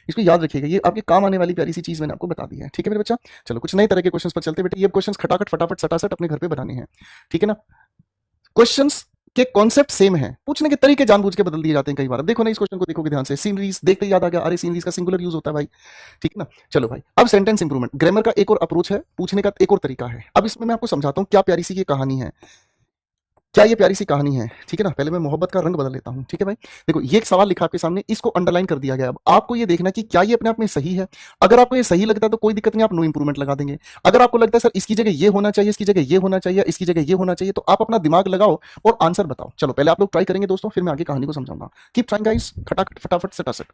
इसको याद रखिएगा, ये आपके काम आने वाली प्यारी सी चीज मैंने आपको बता दी है, ठीक है मेरे बच्चा। चलो कुछ नए तरह के क्वेश्चंस पर चलते हैं बेटा, ये क्वेश्चंस खटाखट फटाफट सटासट अपने घर पे बनाने हैं, ठीक है ना। क्वेश्चंस के कॉन्सेप्ट सेम है, पूछने के तरीके जानबूझ के बदल दिए जाते हैं कई बार। अब देखो ना, इस क्वेश्चन को देखोगे ध्यान से, सीनरीज देखते ही याद आ गया, अरे सीनरीज का सिंगुलर यूज होता है भाई, ठीक है ना। चलो भाई, अब सेंटेंस इंप्रूवमेंट, ग्रामर का एक और अप्रोच है, पूछने का एक और तरीका है। अब इसमें मैं आपको समझाता हूं क्या प्यारी सी ये कहानी है, क्या ये प्यारी सी कहानी है, ठीक है ना। पहले मैं मोहब्बत का रंग बदल लेता हूं, ठीक है भाई। देखो ये एक सवाल लिखा आपके सामने, इसको अंडरलाइन कर दिया गया। अब आपको ये देखना कि क्या ये अपने आप में सही है। अगर आपको ये सही लगता है तो कोई दिक्कत नहीं, आप नो इंप्रूवमेंट लगा देंगे। अगर आपको लगता है सर इसकी जगह ये होना चाहिए, इसकी जगह ये होना चाहिए, इसकी जगह ये होना चाहिए, तो आप अपना दिमाग लगाओ और आंसर बताओ। चलो पहले आप लोग ट्राई करेंगे दोस्तों, फिर मैं आगे कहानी को समझाऊंगा। कीप ट्राइंग गाइस, फटाफट फटाफट सटासट।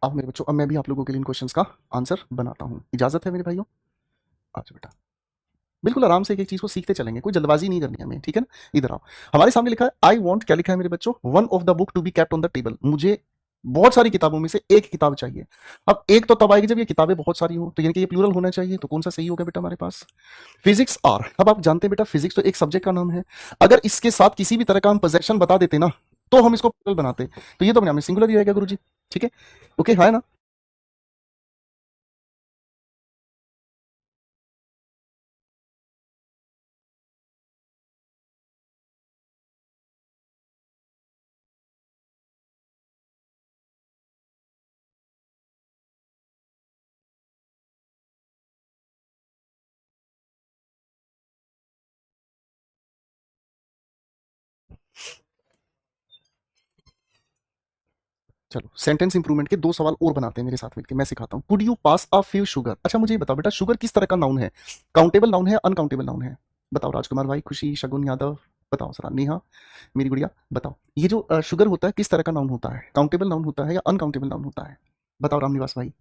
अब मेरे बच्चों, अब मैं भी आप लोगों के लिए इन क्वेश्चंस का आंसर बनाता हूं, इजाजत है मेरे भाइयों। अच्छा बेटा, बिल्कुल आराम से एक एक चीज को सीखते चलेंगे, कोई जल्दबाजी नहीं करनी है हमें, ठीक है ना। इधर आओ, हमारे सामने लिखा है आई वॉन्ट, क्या लिखा है मेरे बच्चों, one of the book to be kept on the table. मुझे बहुत सारी किताबों में से एक किताब चाहिए। अब एक तो तब आएगी जब ये किताबें बहुत सारी हो, तो यानी कि ये प्लूरल होना चाहिए, तो कौन सा सही होगा बेटा हमारे पास, फिजिक्स आर। अब आप जानते हैं बेटा, फिजिक्स तो एक सब्जेक्ट का नाम है, अगर इसके साथ किसी भी तरह का हम पोजेशन बता देते ना, तो हम इसको प्लूरल बनाते, तो ये तो अपने आप में सिंगुलर ही रहेगा गुरुजी, ठीक है, ओके है ना। चलो सेंटेंस इंप्रूवमेंट के दो सवाल और बनाते हैं मेरे साथ मिलकर, मैं सिखाता हूँ। Could you pass a few sugar. अच्छा मुझे ये बताओ बेटा, शुगर किस तरह का नाउन है, काउंटेबल नाउन है, अनकाउंटेबल नाउन है? बताओ राजकुमार भाई, खुशी, शगुन यादव, बताओ सर, नेहा, मेरी गुड़िया, बताओ ये जो शुगर होता है किस तरह का नाउन होता है, काउंटेबल नाउन होता है या अनकाउंटेबल नाउन होता है? बताओ रामनिवास भाई।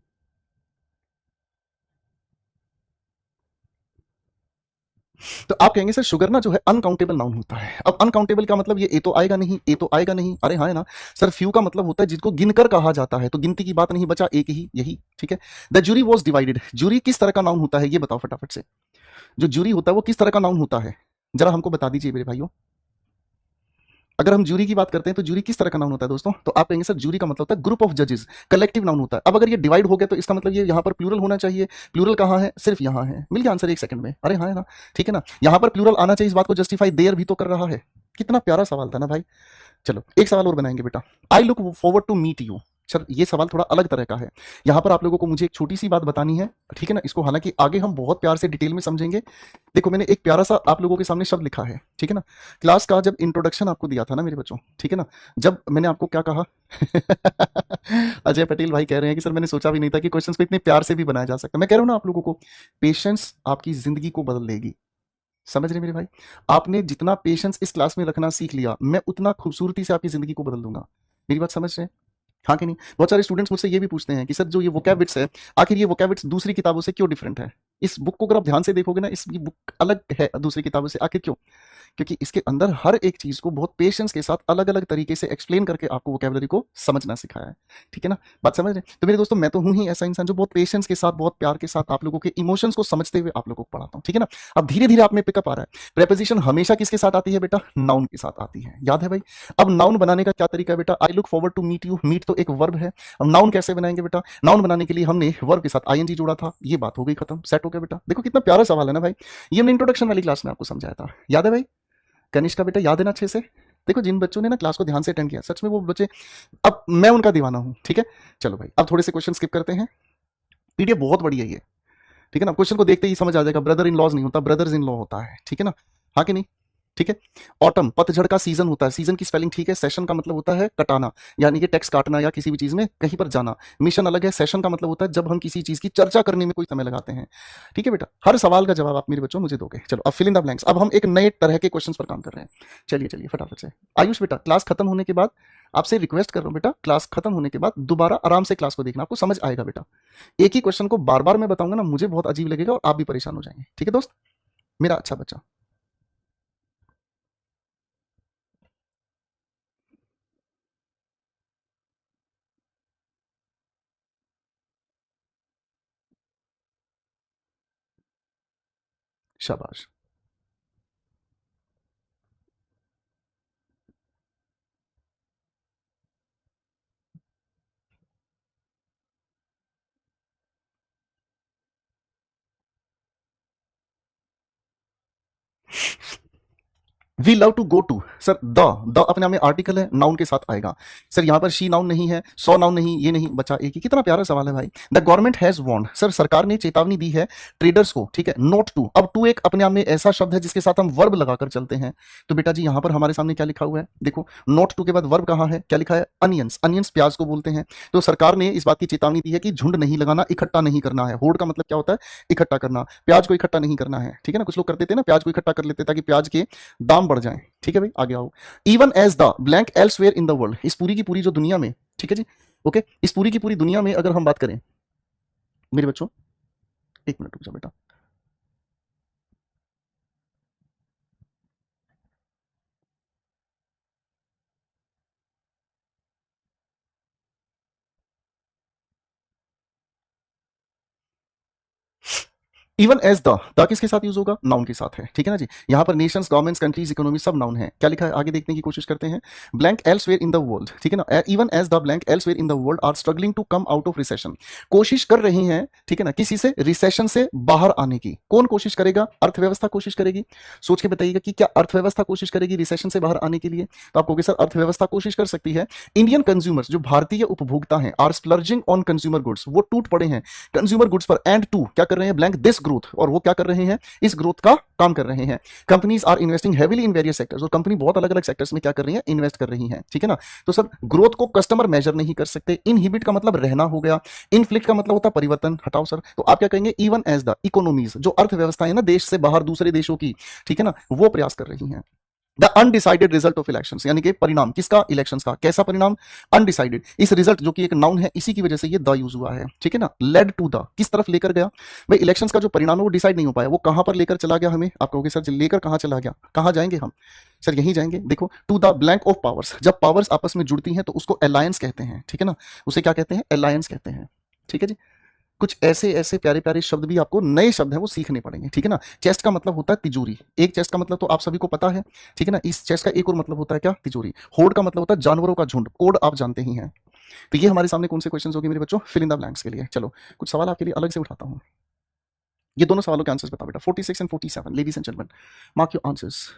तो आप कहेंगे सर शुगर ना जो है अनकाउंटेबल नाउन होता है। अब अनकाउंटेबल का मतलब ये ए तो आएगा नहीं, ए तो आएगा नहीं, अरे हाँ है ना सर। फ्यू का मतलब होता है जिसको गिनकर कहा जाता है, तो गिनती की बात नहीं, बचा एक ही, यही ठीक है। The jury was divided, jury किस तरह का नाउन होता है ये बताओ फटाफट से। जो जूरी होता है वो किस तरह का नाउन होता है, जरा हमको बता दीजिए मेरे भाइयों। अगर हम जूरी की बात करते हैं तो जूरी किस तरह का नाउन होता है दोस्तों, तो आप कहेंगे सर जूरी का मतलब होता है ग्रुप ऑफ जजेस, कलेक्टिव नाउन होता है। अब अगर ये डिवाइड हो गया तो इसका मतलब ये यहाँ पर प्लूरल होना चाहिए। प्लूरल कहाँ है, सिर्फ यहाँ है। मिल गया आंसर एक सेकंड में, अरे हाँ है ना, ठीक है ना। यहाँ पर प्लूरल आना चाहिए, इस बात को जस्टिफाई देयर भी तो कर रहा है। कितना प्यारा सवाल था ना भाई। चलो एक सवाल और बनाएंगे बेटा। I look forward to meet you. Sir ये सवाल थोड़ा अलग तरह का है। यहाँ पर आप लोगों को मुझे एक छोटी सी बात बतानी है, ठीक है ना। इसको हालांकि आगे हम बहुत प्यार से डिटेल में समझेंगे। देखो मैंने एक प्यारा सा आप लोगों के सामने शब्द लिखा है, ठीक है ना। क्लास का जब इंट्रोडक्शन आपको दिया था ना मेरे बच्चों, ठीक है ना, जब मैंने आपको क्या कहा अजय पटेल भाई कह रहे हैं कि सर मैंने सोचा भी नहीं था कि क्वेश्चंस को इतने प्यार से भी बनाया जा सकता। मैं कह रहा हूं ना आप लोगों को, पेशेंस आपकी जिंदगी को बदल देगी। समझ रहे मेरे भाई। आपने जितना पेशेंस इस क्लास में रखना सीख लिया, मैं उतना खूबसूरती से आपकी जिंदगी को बदल दूंगा। मेरी बात समझ रहे हैं, हाँ कि नहीं। बहुत सारे स्टूडेंट्स मुझसे ये भी पूछते हैं कि सर जो ये वोकैबिट्स है, आखिर ये वोकैबिट्स दूसरी किताबों से क्यों डिफरेंट है। इस बुक को अगर आप ध्यान से देखोगे ना, इस बुक अलग है दूसरी किताबों से। आखिर क्यों, क्योंकि इसके अंदर हर एक चीज को बहुत पेशेंस के साथ अलग अलग तरीके से एक्सप्लेन करके आपको वोकैबुलरी को समझना सिखाया है, ठीक है ना। बात समझ रहे हैं। तो मेरे दोस्तों मैं तो हूं ही ऐसा इंसान जो बहुत पेशेंस के साथ, बहुत प्यार के साथ आप लोगों के इमोशंस को समझते हुए आप लोगों को पढ़ाता हूं, ठीक है ना। अब धीरे धीरे आप में पिकअप आ रहा है। प्रेपोजिशन हमेशा किसके साथ आती है बेटा, नाउन के साथ आती है, याद है भाई। अब नाउन बनाने का क्या तरीका है बेटा, I look forward to meet you. Meet तो एक वर्ब है। अब नाउन कैसे बनाएंगे बेटा, नाउन बनाने के लिए हमने वर्ब के साथ आईएनजी जोड़ा था, ये बात हो गई खत्म, सेट हो गया बेटा। देखो कितना प्यारा सवाल है ना भाई। ये हमने इंट्रोडक्शन वाली क्लास में आपको समझाया था, याद है भाई। कनिष्का बेटा याद है ना अच्छे से। देखो जिन बच्चों ने ना क्लास को ध्यान से अटेंड किया, सच में वो बच्चे, अब मैं उनका दीवाना हूं, ठीक है। चलो भाई अब थोड़े से क्वेश्चन स्किप करते हैं। पीडीएफ बहुत बढ़िया है ये, ठीक है ना। क्वेश्चन को देखते ही समझ आ जाएगा, ब्रदर इन लॉज नहीं होता, ब्रदर्स इन लॉ होता है, ठीक है ना। हाँ कि नहीं, ठीक है। ऑटम पतझड़ का सीजन होता है, सीजन की स्पेलिंग ठीक है। सेशन का मतलब होता है कटाना, यानी कि टेक्स्ट काटना या किसी भी चीज में कहीं पर जाना। मिशन अलग है, सेशन का मतलब होता है जब हम किसी चीज की चर्चा करने में कोई समय लगाते हैं, ठीक है बेटा। हर सवाल का जवाब आप मेरे बच्चों मुझे दोगे। चलो अब फिल इन द ब्लैंक्स। अब हम एक नए तरह के क्वेश्चंस पर काम कर रहे हैं। चलिए चलिए फटाफट से। आयुष बेटा क्लास खत्म होने के बाद आपसे रिक्वेस्ट कर रहा हूं बेटा, क्लास खत्म होने के बाद दोबारा आराम से क्लास को देखना, आपको समझ आएगा बेटा। एक ही क्वेश्चन को बार बार मैं बताऊंगा ना, मुझे बहुत अजीब लगेगा और आप भी परेशान हो जाएंगे, ठीक है दोस्त, मेरा अच्छा बच्चा। शाबाश। We love to go to, sir the अपने आप में आर्टिकल है, नाउन के साथ आएगा। सर यहाँ पर शी नाउन नहीं है, सौ नाउन नहीं, ये नहीं बचा एक ही। कितना प्यारा सवाल है भाई। The government has warned, sir सरकार ने चेतावनी दी है ट्रेडर्स को, ठीक है। नोट टू, अब टू एक अपने आप में ऐसा शब्द है जिसके साथ हम वर्ब लगाकर चलते हैं। तो बेटा जी यहाँ पर हमारे सामने क्या लिखा हुआ है, देखो नोट टू के बाद वर्ब कहाँ है, क्या लिखा है, अनियंस। अनियंस प्याज को बोलते हैं। तो सरकार ने इस बात की चेतावनी दी है कि झुंड नहीं लगाना, इकट्ठा नहीं करना है। होड़ का मतलब क्या होता है, इकट्ठा करना। प्याज को इकट्ठा नहीं करना है, ठीक है ना। कुछ लोग करते थे ना, प्याज को इकट्ठा कर लेते ताकि प्याज के दाम बढ़ जाए, ठीक है भाई। आगे आओ। Even as the blank elsewhere in the world, इस पूरी की पूरी जो दुनिया में, ठीक है जी, ओके, इस पूरी की पूरी दुनिया में अगर हम बात करें मेरे बच्चों, एक मिनट रुक जाओ बेटा। इवन एज द किसके साथ यूज होगा, नाउन के साथ है, ठीक है ना जी। यहां पर नेशंस, गवर्नमेंट्स, कंट्रीज, इकोनॉमी सब नाउन है। क्या लिखा है आगे देखने की कोशिश करते हैं। Blank elsewhere in the world, ठीक है ना। Even as the blank elsewhere in the world are struggling to come out of recession, कोशिश कर रहे हैं, ठीक है ना, किसी से, रिसेशन से बाहर आने की। कौन कोशिश करेगा, अर्थव्यवस्था कोशिश करेगी। सोच के बताइएगा कि क्या अर्थव्यवस्था कोशिश करेगी रिसेशन से बाहर आने के लिए। तो आप कहोगे सर अर्थव्यवस्था कोशिश कर सकती है। इंडियन कंज्यूमर्स, जो भारतीय उपभोक्ता हैं, आर स्प्लर्जिंग ऑन कंज्यूमर गुड्स, वो टूट पड़े हैं कंज्यूमर गुड्स पर। एंड टू क्या कर रहे हैं, ब्लैंक दिस ग्रोथ, और वो क्या कर रहे हैं, इस ग्रोथ का काम कर रहे हैं। Companies are investing heavily in various sectors, और कंपनी बहुत अलग अलग सेक्टर्स में क्या कर रही है, इन्वेस्ट कर रही है, ठीक है ना। तो सर ग्रोथ को कस्टमर मेजर नहीं कर सकते। इनहिबिट का मतलब रहना हो गया, इनफ्लिक्ट का मतलब होता है परिवर्तन, हटाओ सर। तो आप क्या कहेंगे, इवन एज द इकोनॉमीज, जो अर्थव्यवस्था है ना देश से बाहर दूसरे देशों की, ठीक है ना, वो प्रयास कर रही हैं। The undecided result of elections, यानी कि परिणाम किसका, इलेक्शंस का। कैसा परिणाम, अनडिसाइडेड। इस रिजल्ट जो कि एक नाउन है, इसी की वजह से ये द यूज हुआ है, ठीक है ना। लेड टू द, किस तरफ लेकर गया भाई, इलेक्शंस का जो परिणाम है वो डिसाइड नहीं हो पाया, वो कहां पर लेकर चला गया हमें। आप कहोगे सर लेकर कहां चला गया, कहां जाएंगे हम, सर यहीं जाएंगे। देखो, to the blank of powers, जब पावर्स आपस में जुड़ती हैं तो उसको अलायंस कहते हैं, ठीक है ना, उसे क्या कहते हैं, अलायंस कहते हैं, ठीक है जी। कुछ ऐसे ऐसे प्यारे प्यारे शब्द भी आपको, नए शब्द हैं वो सीखने पड़ेंगे, ठीक है ना। चेस्ट का मतलब होता है तिजोरी, एक चेस्ट का मतलब तो आप सभी को पता है, ठीक है ना। इस चेस्ट का एक और मतलब होता है क्या, तिजोरी। होड़ का मतलब होता है जानवरों का झुंड, कोड आप जानते ही हैं। तो ये हमारे सामने कौन से क्वेश्चंस होंगे मेरे बच्चों, फिल इन द ब्लैंक्स के लिए। चलो कुछ सवाल आपके लिए अलग से उठाता हूं, ये दोनों सवालों के आंसर्स बताओ बेटा, 46 and 47, ladies and gentleman, mark your answers.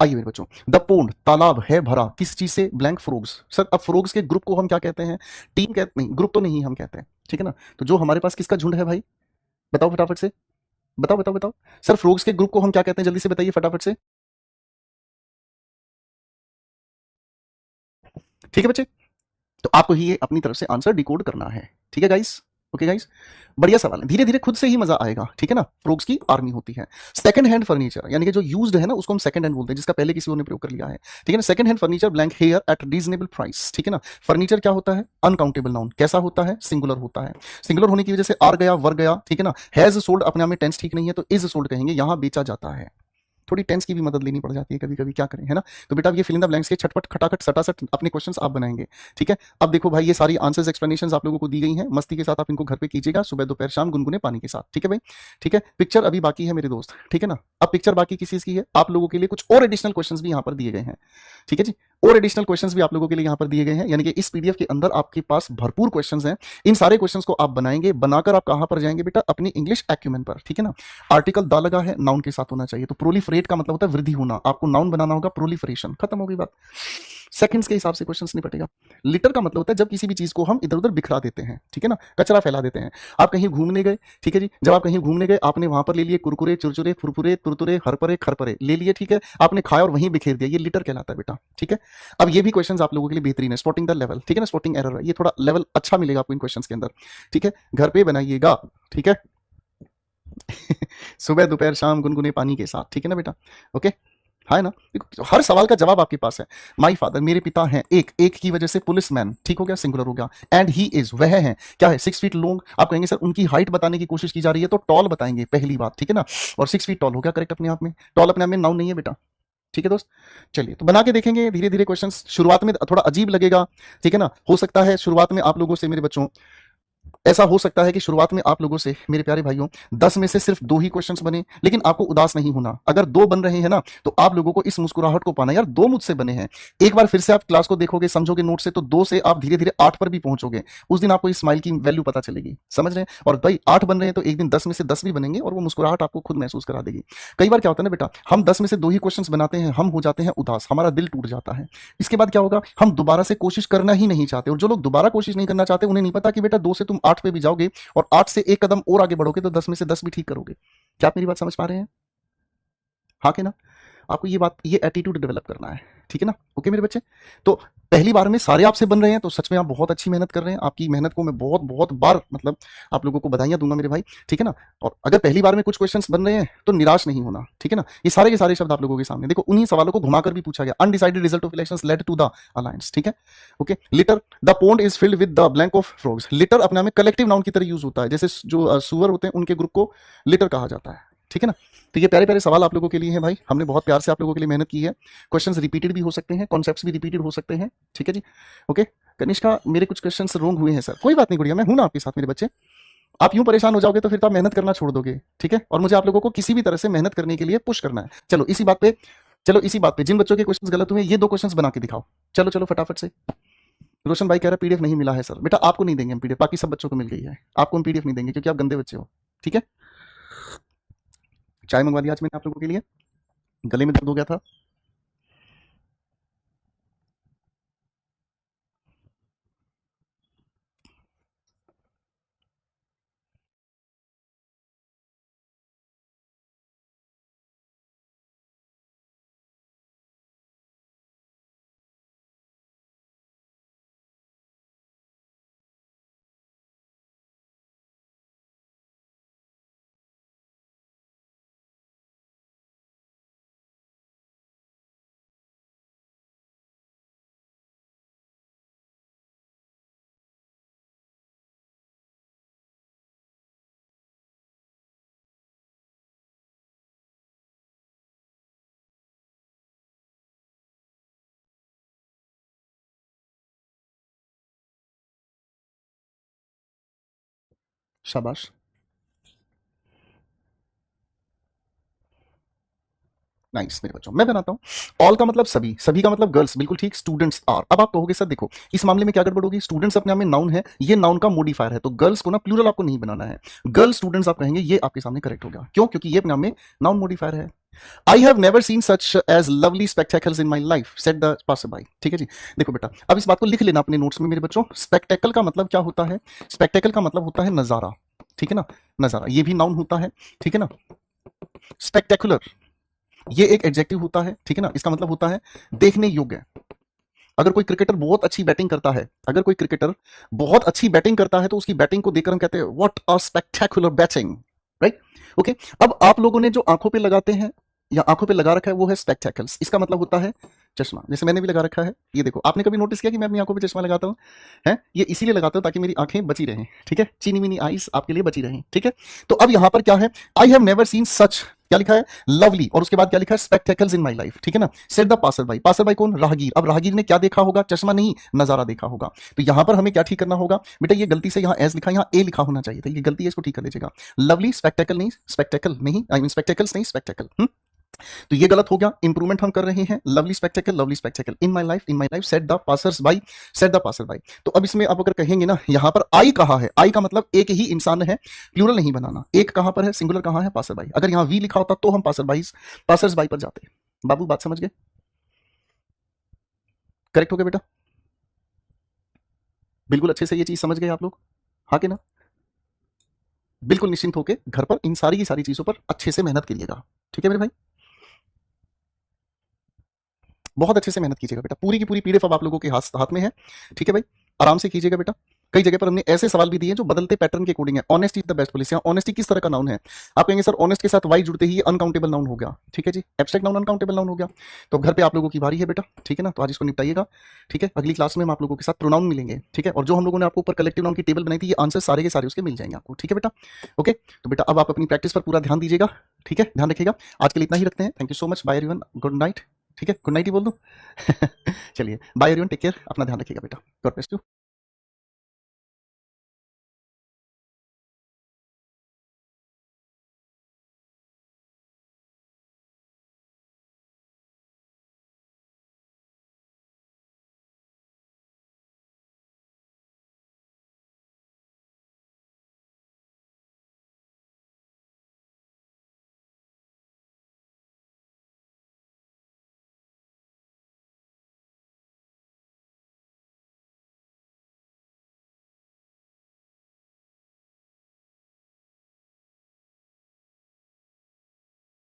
आइए मेरे बच्चों, द पोंड तालाब है भरा किस चीज से, ब्लैंक फ्रोग्स। सर अब फ्रोग्स के ग्रुप को हम क्या कहते हैं, टीम कहते नहीं, ग्रुप तो नहीं हम कहते हैं, ठीक है ना। तो जो हमारे पास किसका झुंड है भाई, बताओ फटाफट से, बताओ बताओ बताओ। सर फ्रोग्स के ग्रुप को हम क्या कहते हैं, जल्दी से बताइए फटाफट से। ठीक है बच्चे, तो आपको ही ये अपनी तरफ से आंसर डिकोड करना है, ठीक है गाइस। ओके गाइस, बढ़िया सवाल है, धीरे धीरे खुद से ही मजा आएगा, ठीक है ना। फ्रोग्स की आर्मी होती है। सेकंड हैंड फर्नीचर, यानी कि जो यूज्ड है ना उसको हम सेकंड हैंड बोलते हैं, जिसका पहले किसी और ने प्रयोग कर लिया है, ठीक है ना। Second hand furniture blank here at reasonable price, ठीक है ना। फर्नीचर क्या होता है, अनकाउंटेबल नाउन, कैसा होता है, सिंगुलर होता है। सिंगुलर होने की वजह से आर गया, वर गया, ठीक है ना। हैज सोल्ड अपने आप में टेंस ठीक नहीं है, तो इज सोल्ड कहेंगे, यहां बेचा जाता है। थोड़ी टेंस की भी मदद लेनी पड़ जाती है कभी कभी, क्या करें, है ना। तो बेटा ये फिल इन द ब्लैंक्स के छटपट खटाखट सटासट अपने क्वेश्चंस आप बनाएंगे, ठीक है। अब देखो भाई, ये सारी आंसर्स एक्सप्लेनेशंस आप लोगों को दी गई हैं, मस्ती के साथ आप इनको घर पे कीजिएगा, सुबह दोपहर शाम गुनगुने पानी के साथ, ठीक है भाई। ठीक है, पिक्चर अभी बाकी है मेरे दोस्त, ठीक है ना। अब पिक्चर बाकी किस चीज की है, आप लोगों के लिए कुछ और एडिशनल क्वेश्चंस भी यहाँ पर दिए गए हैं, ठीक है जी। और एडिशनल क्वेश्चंस भी आप लोगों के लिए यहाँ पर दिए गए हैं, यानी कि इस पीडीएफ के अंदर आपके पास भरपूर क्वेश्चंस हैं। इन सारे क्वेश्चंस को आप बनाएंगे, बनाकर आप कहां पर जाएंगे बेटा, अपनी इंग्लिश एक्यूमेन पर, ठीक है ना। आर्टिकल द लगा है, नाउन के साथ होना चाहिए, तो प्रोलिफरेट का मतलब होता है वृद्धि होना, आपको नाउन बनाना होगा, प्रोलिफरेशन, खत्म हो गई बात। सेकंड्स के हिसाब से क्वेश्चंस निपटेगा। लिटर का मतलब होता है जब किसी भी चीज को हम इधर उधर बिखरा देते हैं, ठीक है ना, कचरा फैला देते हैं। आप कहीं घूमने गए, ठीक है जी, जब आप कहीं घूमने गए आपने वहां पर ले लिए कुरकुरे चुरचुरे फुरफुरे तुरतुरे हरपरे खरपरे ले लिए, ठीक है, आपने खाया और वहीं बिखेर दिया, ये लिटर कहलाता है बेटा, ठीक है। अब ये भी क्वेश्चंस आप लोगों के लिए बेहतरीन है, स्पॉटिंग द लेवल, ठीक है ना, स्पॉटिंग एरर, ये थोड़ा लेवल अच्छा मिलेगा आपको इन क्वेश्चंस के अंदर, ठीक है। घर पे बनाइएगा, ठीक है। सुबह दोपहर शाम गुनगुने पानी के साथ, ठीक है ना बेटा, ओके। है ना, देखो हर सवाल का जवाब आपके पास है। माई फादर, मेरे पिता हैं, एक एक की वजह से पुलिसमैन, ठीक हो गया, सिंगुलर हो गया। एंड ही इज, वह है, क्या है, 6 फीट लॉन्ग। आप कहेंगे सर उनकी हाइट बताने की कोशिश की जा रही है, तो टॉल बताएंगे पहली बात, ठीक है ना। और 6 फीट टॉल हो गया करेक्ट अपने आप में, टॉल अपने आप में नाउन नहीं है बेटा, ठीक है दोस्त। चलिए तो बना के देखेंगे धीरे धीरे क्वेश्चंस, शुरुआत में थोड़ा अजीब लगेगा, ठीक है ना। हो सकता है शुरुआत में आप लोगों से मेरे बच्चों, ऐसा हो सकता है कि शुरुआत में आप लोगों से मेरे प्यारे भाइयों 10 में से सिर्फ 2 ही क्वेश्चंस बने, लेकिन आपको उदास नहीं होना। अगर 2 बन रहे हैं ना, तो आप लोगों को इस मुस्कुराहट को पाना, यार 2 मुझसे बने हैं। एक बार फिर से आप क्लास को देखोगे, समझोगे नोट से, तो 2 से आप धीरे धीरे 8 पर भी पहुंचोगे। उस दिन आपको इस स्माइल की वैल्यू पता चलेगी, समझ रहे हैं। और भाई 8 बन रहे हैं तो एक दिन 10 में से 10 भी बनेंगे, और वो मुस्कुराहट आपको खुद महसूस करा देगी। कई बार क्या होता है ना बेटा, हम 10 में से 2 ही क्वेश्चंस बनाते हैं, हम हो जाते हैं उदास, हमारा दिल टूट जाता है। इसके बाद क्या होगा, हम दोबारा से कोशिश करना ही नहीं चाहते। और जो लोग दोबारा कोशिश नहीं करना चाहते, उन्हें नहीं पता कि बेटा 2 से तुम 8 पे भी जाओगे, और 8 से एक कदम और आगे बढ़ोगे तो 10 में से 10 भी ठीक करोगे। क्या आप मेरी बात समझ पा रहे हैं, हाँ के ना। आपको ये बात, ये एटीट्यूड डेवलप करना है, ठीक है ना। ओके मेरे बच्चे, तो पहली बार में सारे आपसे बन रहे हैं, तो सच में आप बहुत अच्छी मेहनत कर रहे हैं। आपकी मेहनत को मैं बहुत बहुत बार मतलब आप लोगों को बधाइयां दूंगा मेरे भाई, ठीक है ना। और अगर पहली बार में कुछ क्वेश्चंस बन रहे हैं तो निराश नहीं होना, ठीक है ना। ये सारे के सारे शब्द आप लोगों के सामने देखो, उन्हीं सवालों को घुमाकर भी पूछा गया। Undecided result of elections led to the alliance, ठीक है। Okay, litter the pond is filled with the blank of frogs. Litter अपने आप में कलेक्टिव नाउन की तरह यूज होता है, जैसे जो सुअर होते हैं उनके ग्रुप को लिटर कहा जाता है, ठीक है ना। तो ये प्यारे प्यारे सवाल आप लोगों के लिए हैं भाई, हमने बहुत प्यार से आप लोगों के लिए मेहनत की है। क्वेश्चंस रिपीटेड भी हो सकते हैं, कॉन्सेप्ट्स भी रिपीटेड हो सकते हैं, ठीक है जी। ओके कनिष्का, मेरे कुछ क्वेश्चंस रॉन्ग हुए हैं सर, कोई बात नहीं गुड़िया, मैं हूं ना आपके साथ मेरे बच्चे। आप यूं परेशान हो जाओगे तो फिर तो आप मेहनत करना छोड़ दोगे, ठीक है। और मुझे आप लोगों को किसी भी तरह से मेहनत करने के लिए पुश करना है। चलो इसी बात पे, चलो इसी बात पे, जिन बच्चों के क्वेश्चंस गलत हुए ये 2 क्वेश्चंस बना के दिखाओ, चलो चलो फटाफट से। रोशन भाई कह रहा है पीडीएफ नहीं मिला है सर। बेटा आपको नहीं देंगे हम पीडीएफ, बाकी सब बच्चों को मिल गई है, आपको हम पीडीएफ नहीं देंगे क्योंकि आप गंदे बच्चे हो। ठीक है, चाय मंगवा दिया आज मैंने आप लोगों के लिए, गले में दर्द हो गया था। शाबाश, नाइस मेरे बच्चों। मैं बनाता हूं, ऑल का मतलब सभी, सभी का मतलब गर्ल्स, बिल्कुल ठीक, स्टूडेंट्स आर। अब आप कहोगे सर देखो इस मामले में क्या गड़बड़ होगी, स्टूडेंट्स अपने आप में नाउन है, ये नाउन का मॉडिफायर है, तो गर्ल्स को ना प्लूरल आपको नहीं बनाना है, गर्ल स्टूडेंट्स आप कहेंगे, ये आपके सामने करेक्ट होगा। क्यों? क्योंकि ये अपने आप में नाउन मॉडिफायर है। I have never seen such as lovely spectacles in my life said the passer by. ठीक है जी, देखो बेटा अब इस बात को लिख लेना अपने नोट्स में मेरे बच्चों। स्पेक्टेकल का मतलब क्या होता है? स्पेक्टेकल का मतलब होता है नजारा, ठीक है ना, नजारा, ये भी नाउन होता है, ठीक है ना। स्पेक्टेकुलर ये एक एडजेक्टिव होता है, ठीक है ना, इसका मतलब होता है देखने योग्य। अगर कोई क्रिकेटर बहुत अच्छी बैटिंग करता है, अगर कोई क्रिकेटर बहुत अच्छी बैटिंग करता है तो उसकी बैटिंग को देखकर हम कहते हैं what a spectacular batting, right? Okay, अब आप लोगों ने जो आंखों पे लगाते हैं या आंखों पे लगा रखा है वो है स्पेक्टेकल्स, इसका मतलब होता है चश्मा, जैसे मैंने भी लगा रखा है। ये देखो, आपने कभी नोटिस किया कि मैं अपनी आंखों पे चश्मा लगाता हूँ? है, ये इसीलिए लगाता हूँ ताकि मेरी आंखें बची रहें, ठीक है, चीनी मिनी आईज आपके लिए बची रहें, ठीक है। तो अब यहां पर क्या है, आई हैव नेवर सीन सच, क्या लिखा है, लवली, और उसके बाद क्या लिखा है, स्पेक्टेकल्स इन माई लाइफ, ठीक है ना। Said the passer by, passer by कौन, राहगीर। अब राहगीर ने क्या देखा होगा, चश्मा नहीं, नजारा देखा होगा। तो यहां पर हमें क्या ठीक करना होगा बेटा, ये गलती से यहाँ एस लिखा, यहाँ ए लिखा होना चाहिए था, ये गलती है, इसको ठीक कर लीजिएगा। लवली स्पेक्टेकल नहीं, स्पेक्टेकल नहीं, आई मीन स्पेक्टेकल्स नहीं, स्पेक्टेकल। तो ये गलत हो गया, इंप्रूवमेंट हम कर रहे हैं, lovely spectacle in my life said the passers by, said the passer by. तो अब इसमें आप अगर कहेंगे ना, यहां पर आई कहा है, आई का मतलब एक ही इंसान है, प्लूरल नहीं बनाना, एक कहां पर है, सिंगुलर कहां है, पासर बाई। अगर यहां वी लिखा होता तो हम पासर्स बाई पर जाते। बाबू बात समझ गए? करेक्ट हो गया बेटा? बिल्कुल अच्छे से ये चीज समझ गए आप लोग, हाँ कि ना? बिल्कुल निश्चिंत होकर घर पर इन सारी की सारी चीजों पर अच्छे से मेहनत करिएगा, ठीक है मेरे भाई, बहुत अच्छे से मेहनत कीजिएगा बेटा, पूरी की पूरी पीडीएफ अब आप लोगों के हाथ में है, ठीक है भाई, आराम से कीजिएगा बेटा। कई जगह पर हमने ऐसे सवाल भी दिए जो बदलते पैटर्न के अकॉर्डिंग है। Honesty is the best policy. Honesty किस तरह का नाउन है? आप कहेंगे सर ऑनेस्ट के साथ वाई जुड़ते ही अनकाउंटेबल नाउन हो गया, ठीक है जी, एब्स्ट्रैक्ट नाउन अनकाउंटेबल नाउन हो गया। तो घर पे आप लोगों की बारी है बेटा, ठीक है ना, तो आज इसको निपटाइएगा, ठीक है। अगली क्लास में हम आप लोगों के साथ प्रोनाउन मिलेंगे, ठीक है, और जो हम लोगों ने आपको ऊपर कलेक्टिव नाउन की टेबल बनाई थी, ये आंसर सारे के सारे उसके मिल जाएंगे आपको, ठीक है बेटा। ओके, तो बेटा अब आप अपनी प्रैक्टिस पर पूरा ध्यान दीजिएगा, ठीक है, ध्यान रखिएगा। आज के लिए इतना ही रखते हैं, thank you so much, bye everyone, good night, ठीक है, गुड नाइट ही बोल दो। चलिए बाय एवरीवन, टेक केयर, अपना ध्यान रखिएगा बेटा, गॉड ब्लेस यू।